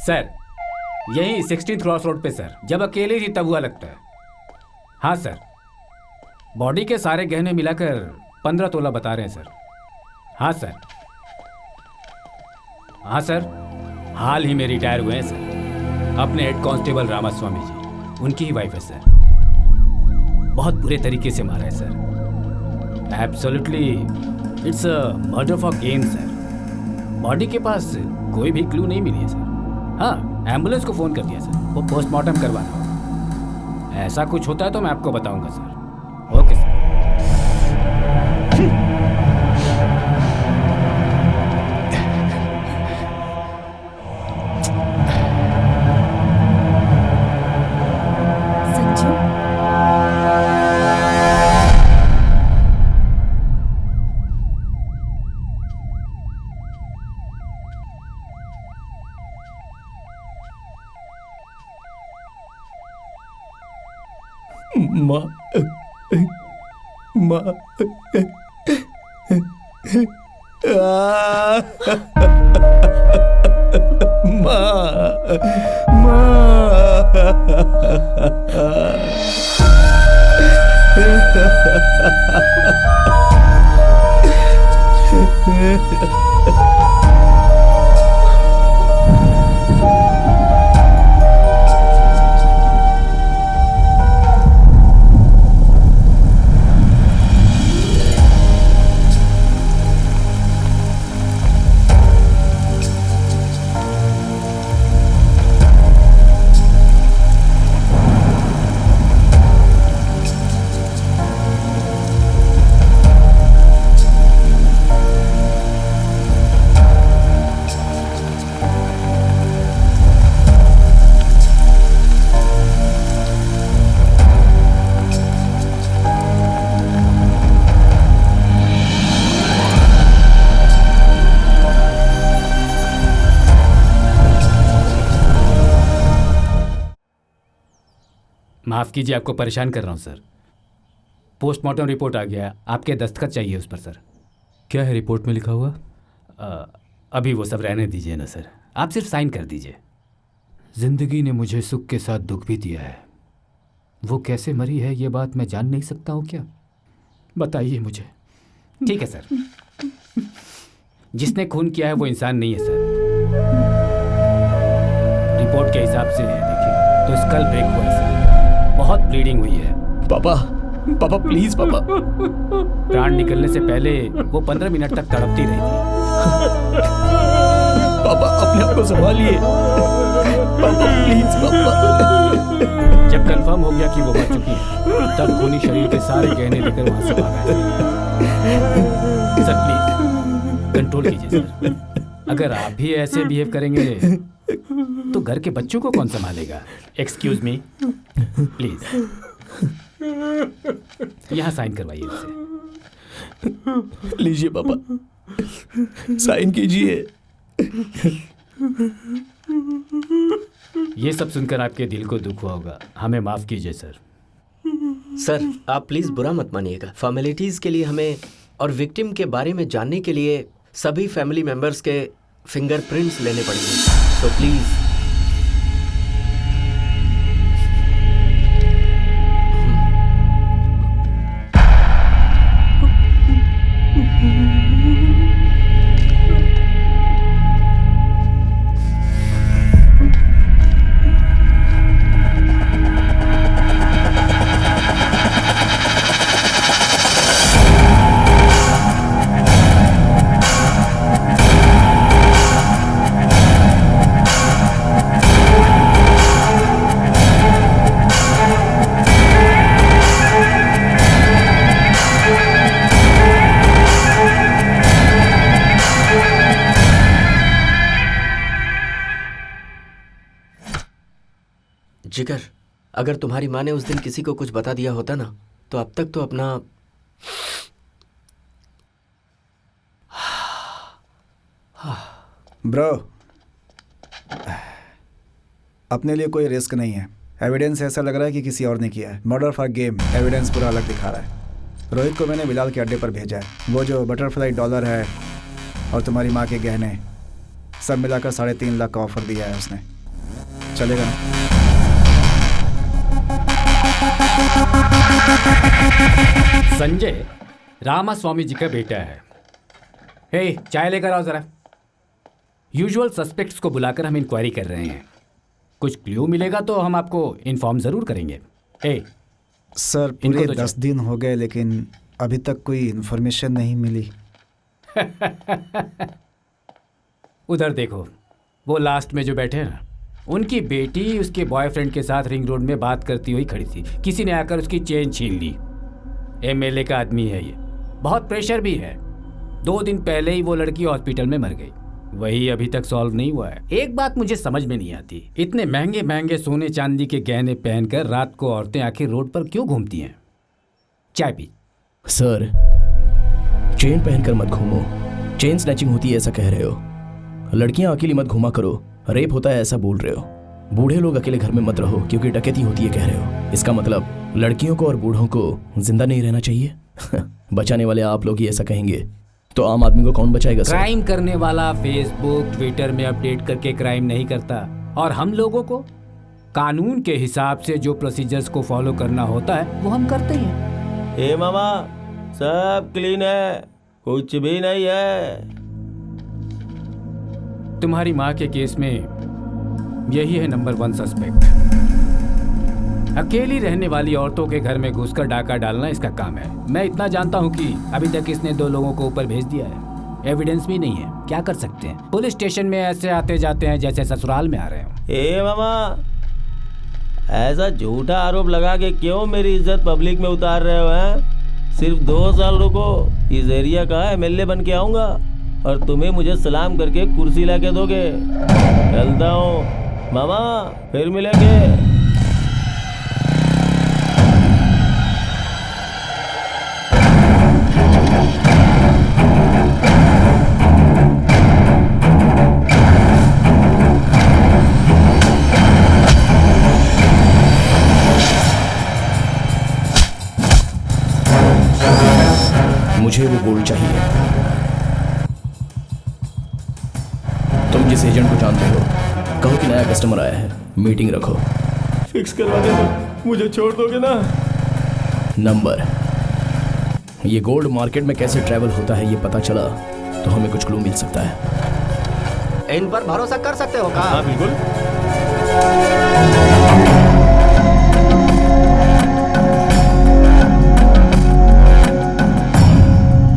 सर यही 16th क्रॉस रोड पे सर, जब अकेले थी तब हुआ लगता है। हाँ सर, बॉडी के सारे गहने मिलाकर 15 तोला बता रहे हैं सर। हाँ सर, हाँ सर, हाल ही में रिटायर हुए हैं सर अपने हेड कांस्टेबल रामास्वामी जी, उनकी ही वाइफ है सर। बहुत बुरे तरीके से मारा है sir. Absolutely it's a murder for game sir. Body के पास कोई भी क्लू नहीं मिली है सर। हाँ, एम्बुलेंस को फ़ोन कर दिया सर, वो पोस्टमार्टम करवाना। ऐसा कुछ होता है तो मैं आपको बताऊंगा सर। Okay sir. माँ माँ माफ़ कीजिए, आपको परेशान कर रहा हूँ सर। पोस्टमार्टम रिपोर्ट आ गया, आपके दस्तखत चाहिए उस पर सर। क्या है रिपोर्ट में लिखा हुआ? अभी वो सब रहने दीजिए ना सर, आप सिर्फ साइन कर दीजिए। ज़िंदगी ने मुझे सुख के साथ दुख भी दिया है। वो कैसे मरी है ये बात मैं जान नहीं सकता हूँ क्या? बताइए मुझे। ठीक है सर, जिसने खून किया है वो इंसान नहीं है सर। रिपोर्ट के हिसाब से देखिए तो स्कल ब्रेक हुआ है सर, बहुत ब्लीडिंग हुई है। पापा, पापा प्लीज पापा। प्राण निकलने से पहले वो 15 मिनट तक तड़पती रही थी। पापा अपने आप को संभालिए। पापा प्लीज पापा। जब कंफर्म हो गया कि वो मर चुकी है तब खूनी शरीर के सारे गहने लेकर वहां से भागा सर। प्लीज कंट्रोल कीजिए सर। अगर आप भी ऐसे बिहेव करेंगे तो घर के बच्चों को कौन संभालेगा? एक्सक्यूज मी प्लीज, यहाँ साइन करवाइए इनसे। लीजिए पापा, साइन कीजिए। ये सब सुनकर आपके दिल को दुख हुआ होगा, हमें माफ कीजिए सर। सर आप प्लीज बुरा मत मानिएगा। फॉर्मेलिटीज के लिए हमें और विक्टिम के बारे में जानने के लिए सभी फैमिली मेंबर्स के फिंगरप्रिंट्स लेने पड़ेंगे, तो प्लीज। जिगर, अगर तुम्हारी माँ ने उस दिन किसी को कुछ बता दिया होता ना, तो अब तक तो अपना ब्रो, अपने लिए कोई रिस्क नहीं है। एविडेंस ऐसा लग रहा है कि किसी और ने किया है। मर्डर फॉर गेम, एविडेंस पूरा अलग दिखा रहा है। रोहित को मैंने बिलाल के अड्डे पर भेजा है। वो जो बटरफ्लाई डॉलर है और तुम्हारी माँ के गहने सब मिलाकर 3.5 लाख का ऑफर दिया है उसने। चलेगा ना? संजय रामास्वामी जी का बेटा है। हे, चाय लेकर आओ जरा। यूजुअल सस्पेक्ट्स को बुलाकर हम इंक्वायरी कर रहे हैं। कुछ क्लू मिलेगा तो हम आपको इन्फॉर्म जरूर करेंगे। सर पूरे 10 दिन हो गए लेकिन अभी तक कोई इन्फॉर्मेशन नहीं मिली। उधर देखो, वो लास्ट में जो बैठे हैं ना, उनकी बेटी उसके बॉयफ्रेंड के साथ रिंग रोड में बात करती हुई खड़ी थी। किसी ने आकर उसकी चेन छीन ली। एमएलए का आदमी है ये, बहुत प्रेशर भी है। 2 दिन पहले ही वो लड़की हॉस्पिटल में मर गई। वही अभी तक सॉल्व नहीं हुआ है। एक बात मुझे समझ में नहीं आती, इतने महंगे महंगे सोने चांदी के गहने पहनकर रात को औरतें आखिर रोड पर क्यों घूमती हैं? चाय पी। सर, चेन पहनकर मत घूमो। चेन स्नैचिंग होती है ऐसा कह रहे हो। लड़कियां अकेली मत घूमा करो, रेप होता है ऐसा बोल रहे हो। बूढ़े लोग अकेले घर में मत रहो क्योंकि डकैती होती है कह रहे हो। इसका मतलब लड़कियों को और बूढ़ों को जिंदा नहीं रहना चाहिए। बचाने वाले आप लोग ही ऐसा कहेंगे तो आम आदमी को कौन बचाएगा सर? क्राइम करने वाला फेसबुक ट्विटर में अपडेट करके क्राइम नहीं करता, और हम लोगों को कानून के हिसाब से जो प्रोसीजर्स को फॉलो करना होता है वो हम करते ही हैं। ए मामा, सब क्लीन है, कुछ भी नहीं है। तुम्हारी माँ के केस में यही है नंबर 1 सस्पेक्ट। अकेली रहने वाली औरतों के घर में घुसकर डाका डालना इसका काम है। मैं इतना जानता हूँ कि अभी तक इसने 2 लोगों को ऊपर भेज दिया है। एविडेंस भी नहीं है, क्या कर सकते हैं? पुलिस स्टेशन में ऐसे आते जाते हैं जैसे ससुराल में आ रहे हो। ए मामा, ऐसा झूठा आरोप लगा के क्यों मेरी इज्जत पब्लिक में उतार रहे हो हैं? सिर्फ 2 साल रुको, इस एरिया का एमएलए बन के आऊंगा और तुम्हें मुझे सलाम करके कुर्सी ला के दोगे। चलता हूँ मामा, फिर मिलेंगे। मुझे वो गोल्ड चाहिए। तुम जिस एजेंट को जानते हो, कहो कि नया कस्टमर आया है, मीटिंग रखो। फिक्स करवा देना, मुझे छोड़ दोगे ना? नंबर, ये गोल्ड मार्केट में कैसे ट्रैवल होता है ये पता चला तो हमें कुछ क्लू मिल सकता है। इन पर भरोसा कर सकते हो का? हाँ बिल्कुल।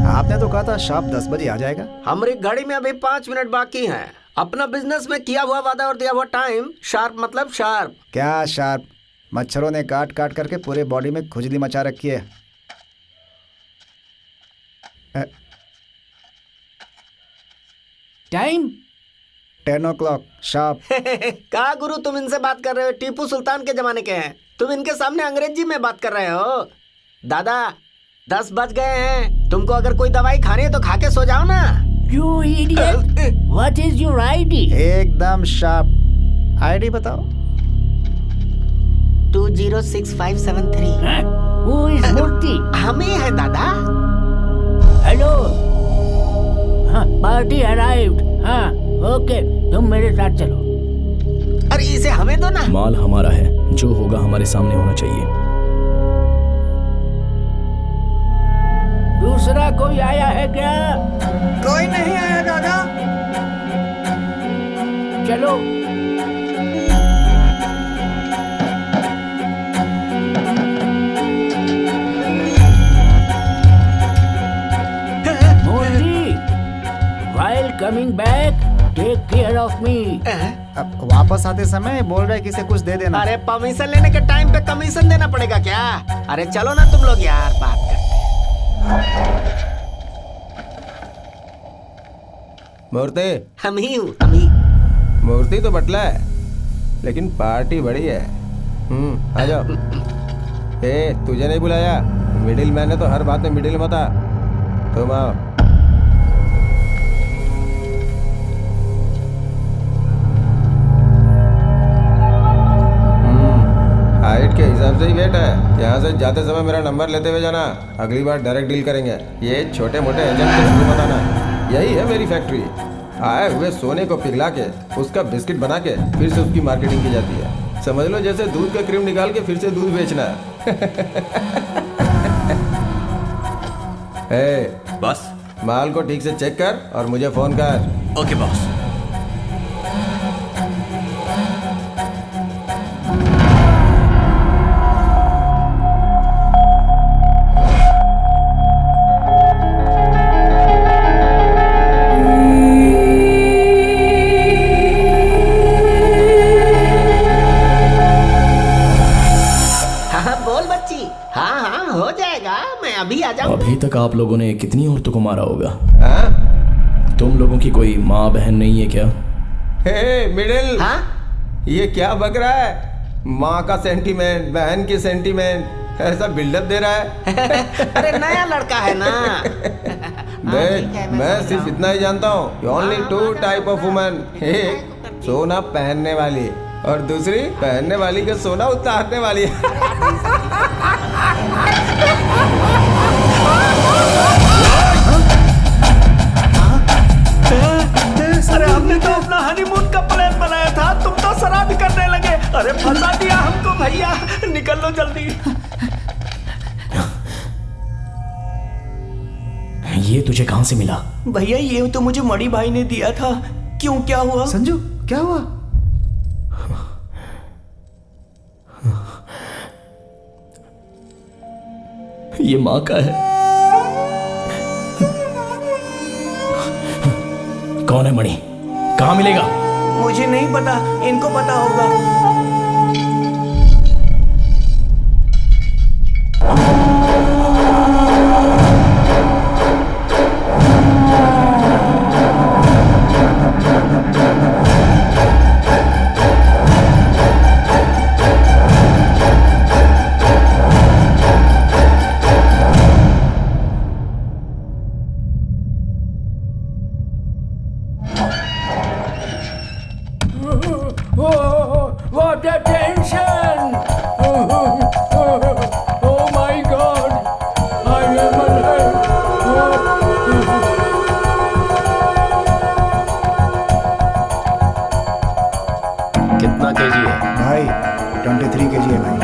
आपने तो कहा था शार्प 10 बजे आ जाएगा। हमारी घड़ी में अभी 5 मिनट बाकी हैं। अपना बिजनेस में किया हुआ वादा और दिया हुआ टाइम, शार्प मतलब शार्प। क्या शार्प? मच्छरों ने काट काट करके पूरे बॉडी में खुजली मचा रखी है। Time 10 o'clock sharp. कहा गुरु, तुम इनसे बात कर रहे हो? टीपू सुल्तान के जमाने के हैं, तुम इनके सामने अंग्रेजी में बात कर रहे हो। दादा 10 बज गए हैं, तुमको अगर कोई दवाई खानी है तो खा के सो जाओ ना। You idiot! What is your ID? एकदम शार्प। आईडी बताओ। 206573। Who is Murthy? हमें है दादा। Hello. हाँ, पार्टी अराइव्ड। हाँ, ओके, तुम मेरे साथ चलो। अरे इसे हमें दो ना। माल हमारा है, जो होगा हमारे सामने होना चाहिए। दूसरा कोई आया है क्या? कोई नहीं आया दादा। चलो। Modi, while coming back, take care of me. अब वापस आते समय बोल रहे किसे कुछ दे देना। अरे परमिशन लेने के टाइम पे कमीशन देना पड़ेगा क्या? अरे चलो ना तुम लोग यार, बात करते। मूर्ति, हम ही हूँ, हम ही। मूर्ति तो बटला है लेकिन पार्टी बड़ी है। आ जाओ। ए, तुझे नहीं बुलाया? मिडिल मैन है तो हर बात में मिडिल मत आ। तुम आओ। के हिसाब से ही वेट है। यहाँ से जाते समय मेरा नंबर लेते हुए जाना, अगली बार डायरेक्ट डील करेंगे। ये छोटे मोटे एजेंट को नहीं बताना। यही है मेरी फैक्ट्री। आए हुए सोने को पिघला के उसका बिस्किट बना के फिर से उसकी मार्केटिंग की जाती है। समझ लो जैसे दूध का क्रीम निकाल के फिर से दूध बेचना। बस माल को ठीक से चेक कर और मुझे फोन कर। Okay boss. अभी तक आप लोगों ने कितनी औरतों को मारा होगा? तुम लोगों की कोई माँ बहन नहीं है क्या? हे मिडिल, ये क्या बक रहा है? माँ का सेंटीमेंट, बहन की सेंटीमेंट, ऐसा बिल्डअप दे रहा है। अरे नया लड़का है ना। देख, मैं सिर्फ इतना ही जानता हूँ, ओनली 2 टाइप ऑफ वुमन। एक सोना पहनने वाली और दूसरी पहनने वाली के सोना उतारने वाली। अरे हमने तो अपना हनीमून का प्लान बनाया था, तुम तो श्राद्ध करने लगे। अरे फंसा दिया हमको भैया, निकल लो जल्दी। ये तुझे कहां से मिला? भैया ये तो मुझे मणि भाई ने दिया था। क्यों, क्या हुआ? संजू क्या हुआ? ये माँ का है। कौन है मणि? कहाँ मिलेगा? मुझे नहीं पता, इनको पता होगा। What a tension! Oh my God! I am alive! कितना केजी है भाई? 23 केजी है भाई।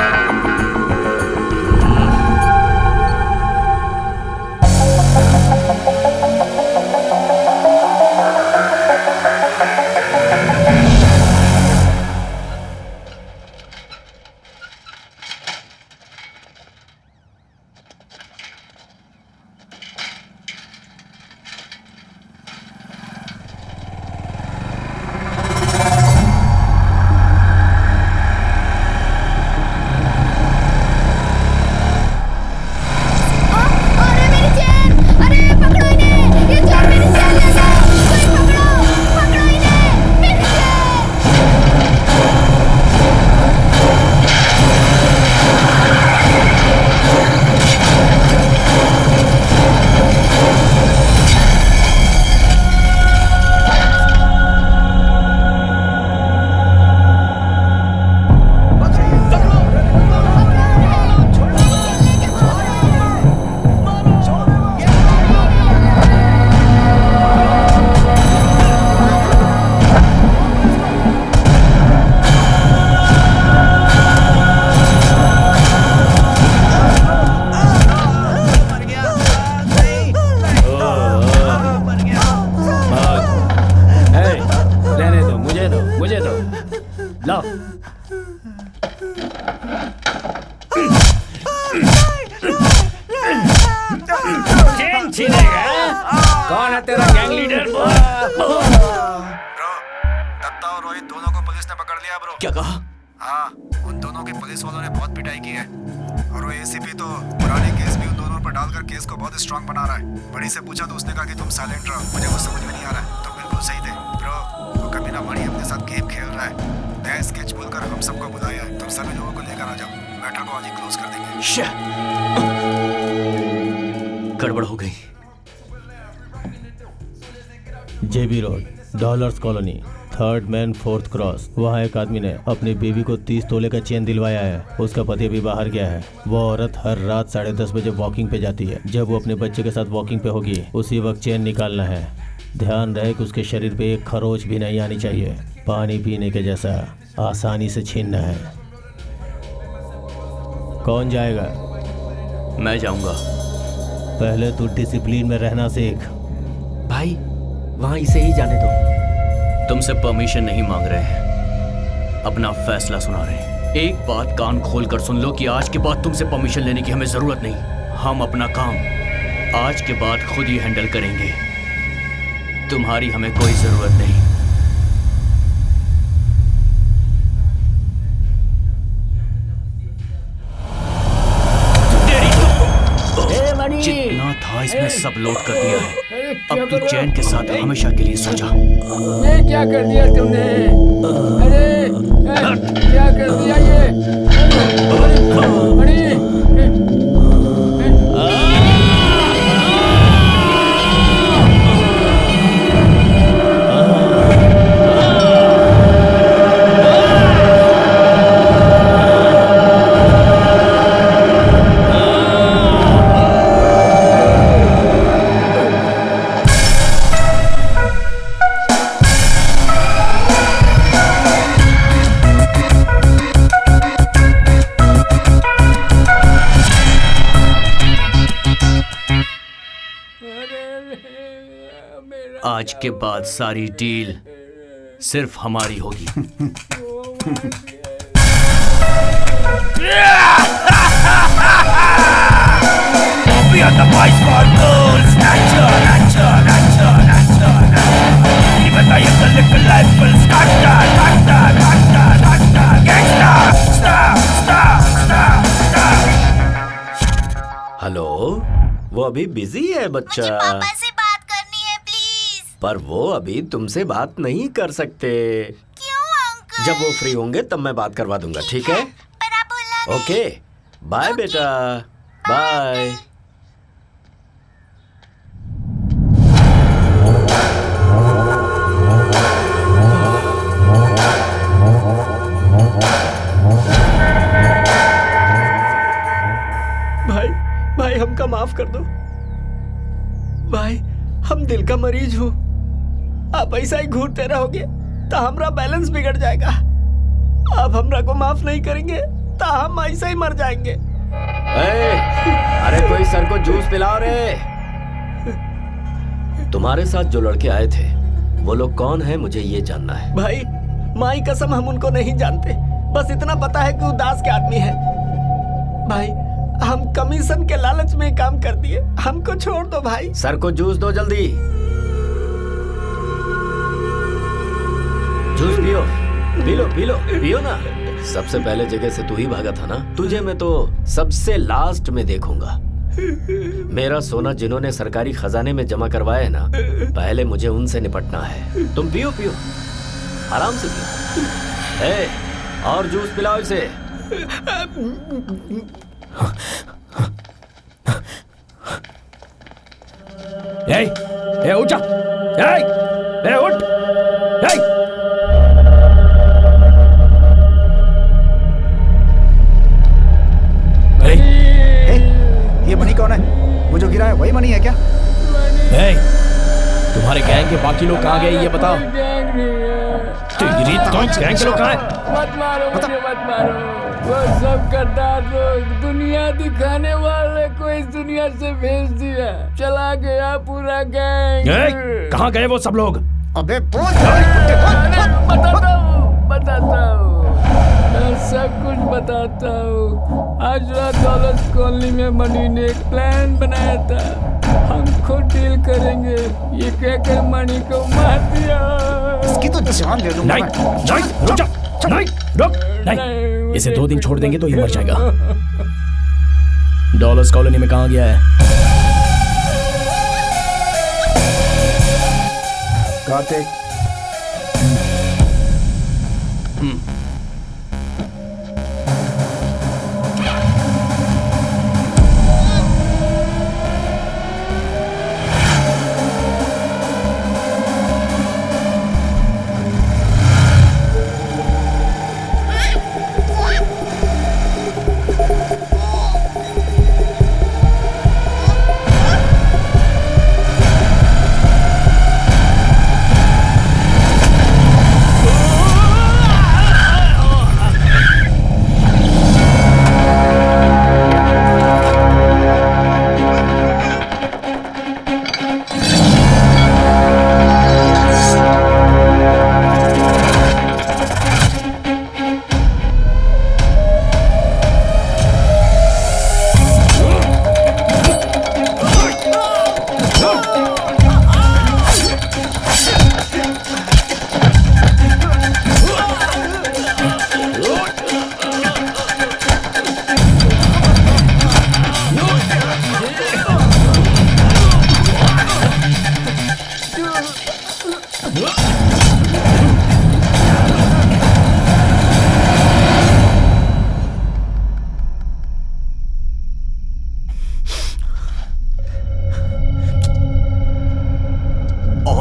कौन है तेरा गैंग लीडर? ब्रो, दत्ता और रोहित दोनों को पुलिस ने पकड़ लिया ब्रो। क्या कहा? हाँ, उन दोनों की पुलिस वालों ने बहुत पिटाई की है और वो एसीपी तो पुराने केस भी उन दोनों पर डालकर केस को बहुत स्ट्रांग बना रहा है। बड़ी से पूछा तो उसने कहा कि तुम साइलेंट रहो, मुझे कुछ समझ में नहीं आ रहा है। तो बिल्कुल सही थे ब्रो, वो कमीना मणि अपने साथ गेम खेल रहा है। नया स्केच बोलकर हम सबको बुलाया है, तुम सभी लोगों को लेकर आ जाओ। मैटर को आज ही क्लोज कर देंगे। गड़बड़ हो गई। JB road, dollars colony, 3rd main 4th cross. वहाँ एक आदमी ने अपनी बीवी को 30 तोले का चेन दिलवाया है। उसका पति भी बाहर गया है। वो औरत हर रात 10:30 बजे वॉकिंग पे जाती है। जब वो अपने बच्चे के साथ वॉकिंग पे होगी उसी वक्त चेन निकालना है। ध्यान रहे कि उसके शरीर पे एक खरोच भी नहीं आनी चाहिए। पानी पीने के जैसा आसानी से छीनना है। कौन जाएगा? मैं जाऊंगा। पहले तू डिसिप्लिन में रहना सीख। भाई वहां इसे ही जाने दो। तुमसे परमिशन नहीं मांग रहे हैं, अपना फैसला सुना रहे हैं। एक बात कान खोल कर सुन लो कि आज के बाद तुमसे परमिशन लेने की हमें जरूरत नहीं। हम अपना काम आज के बाद खुद ही हैंडल करेंगे। तुम्हारी हमें कोई जरूरत नहीं। जितना था इसमें सब लोड कर दिया है। अब तू चैन के साथ हमेशा के लिए सो जा। ये क्या कर दिया तुमने? अरे क्या कर दिया ये? अरे आज के बाद सारी डील सिर्फ हमारी होगी। हेलो, वो अभी बिजी है बच्चा। मुझे पापा से बात करनी है प्लीज। पर वो अभी तुमसे बात नहीं कर सकते। क्यों अंकल? जब वो फ्री होंगे तब मैं बात करवा दूंगा, ठीक है? पर आप भूलना नहीं। ओके, बाय बेटा, बाय। भाई हमका माफ कर दो भाई, हम दिल का मरीज हूँ। आप ऐसा ही घूरते रहोगे तो हमारा बैलेंस बिगड़ जाएगा। आप हमरा को माफ नहीं करेंगे तो हम ऐसे ही मर जाएंगे। अरे कोई सर को जूस पिलाओ रे। तुम्हारे साथ जो लड़के आए थे वो लोग कौन है, मुझे ये जानना है। भाई माई कसम हम उनको नहीं जानते, बस इतना पता है कि उदास के आदमी है। भाई हम कमीशन के लालच में काम कर दिए, हमको छोड़ दो भाई। सर को जूस दो जल्दी। जूस पियो, पी लो पी लो, पियो ना। सबसे पहले जगह से तू ही भागा था ना, तुझे मैं तो सबसे लास्ट में देखूंगा। मेरा सोना जिन्होंने सरकारी खजाने में जमा करवाया है ना, पहले मुझे उनसे निपटना है। तुम पियो पियो, आराम से पियो। और जूस पिलाओ इसे। उठ जा, उठ। ये मनी कौन है? वो जो गिरा है वही मनी है क्या? तुम्हारे गैंग के बाकी लोग कहाँ गए ये बताओ। गैंग के लोग कहाँ हैं? मत मारो मुझे, मत मारो। वो सब गद्दार लोग दुनिया दिखाने वाले को इस दुनिया से भेज दिया, चला गया पूरा गैंग। कहाँ गए वो सब लोग? अबे बोल। बताता हूँ, मैं सब कुछ बताता हूँ। आज रात दौलत कॉलोनी में मनी ने एक प्लान बनाया था, हम खुद डील करेंगे। ये कहकर मनी को मार दिया। इसकी तो जान दे दूंगा। नहीं, रुक जा, नहीं, रुक, नहीं। इसे 2 दिन छोड़ देंगे तो ये मर जाएगा। डॉलर्स कॉलोनी में कहाँ गया है? कार्तिक।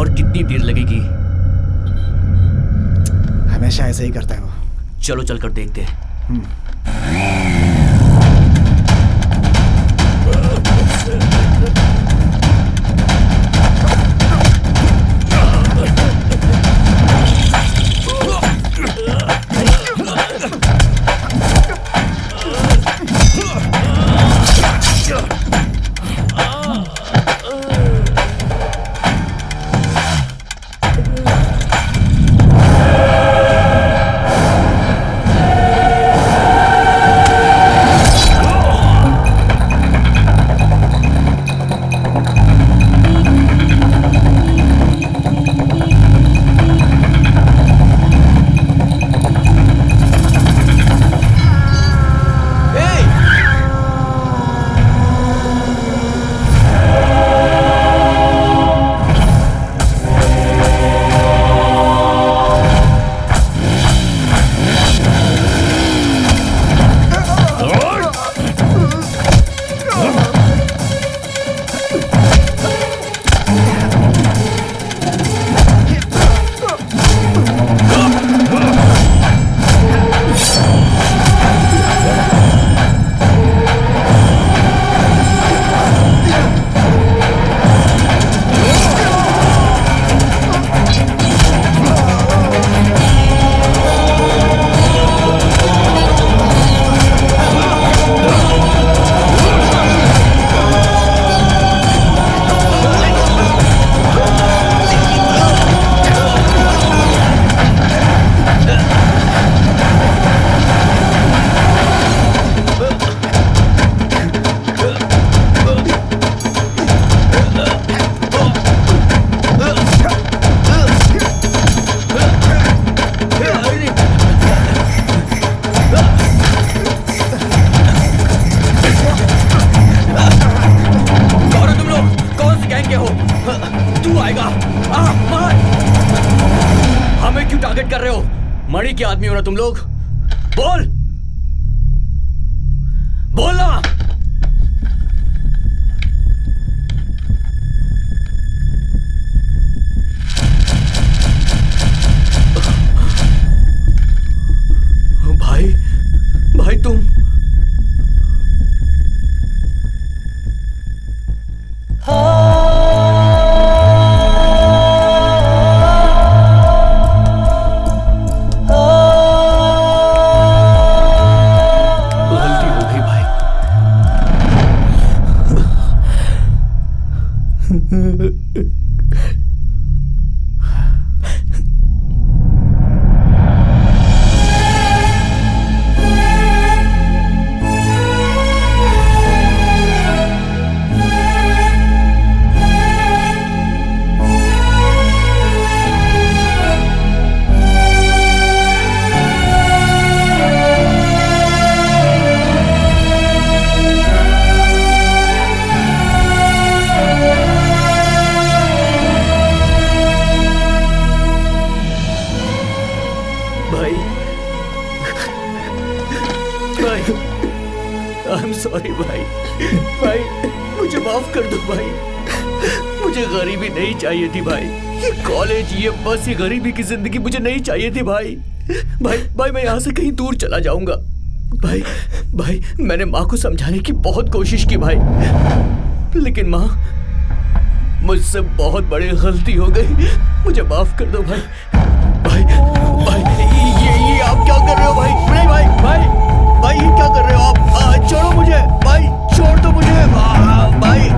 और कितनी देर लगेगी? हमेशा ऐसे ही करता है वो। चलो चलकर देखते हैं। मणि के आदमी हो ना तुम लोग? बोल बोलना। भाई भाई तुम चाहिए थी भाई। ये कॉलेज, ये बस, ये गरीबी की जिंदगी मुझे नहीं चाहिए थी भाई। भाई भाई मैं यहाँ से कहीं दूर चला जाऊंगा। भाई भाई मैंने माँ को समझाने की बहुत कोशिश की भाई, लेकिन माँ मुझसे बहुत बड़ी गलती हो गई, मुझे माफ कर दो भाई। भाई भाई ये आप क्या कर रहे हो भाई? नहीं भाई भाई भाई ये क्या कर रहे हो आप? छोड़ो मुझे भाई, छोड़ दो मुझे भाई।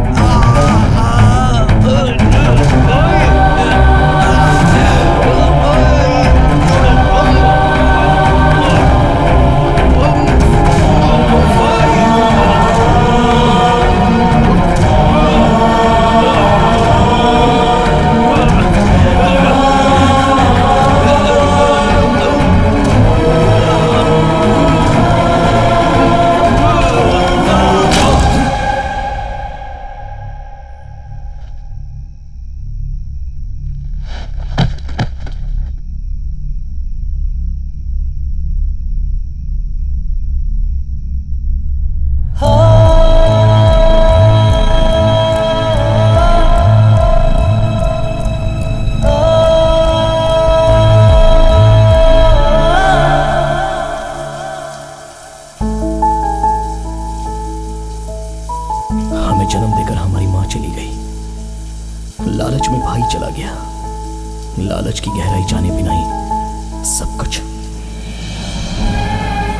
जन्म देकर हमारी माँ चली गई। लालच में भाई चला गया। लालच की गहराई जाने बिना ही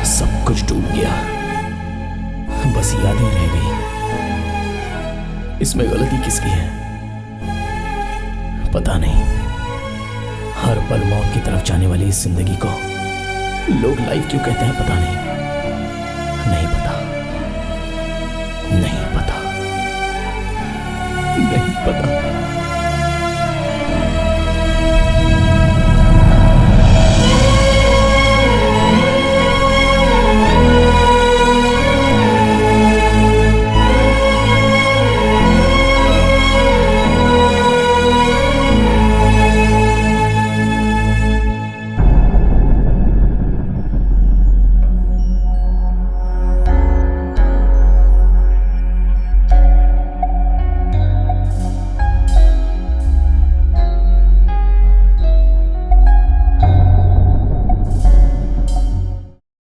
सब कुछ डूब गया। बस यादें रह गई। इसमें गलती किसकी है पता नहीं। हर पल मौत की तरफ जाने वाली इस जिंदगी को लोग लाइफ क्यों कहते हैं पता नहीं। नहीं पता, नहीं पता, नहीं पता।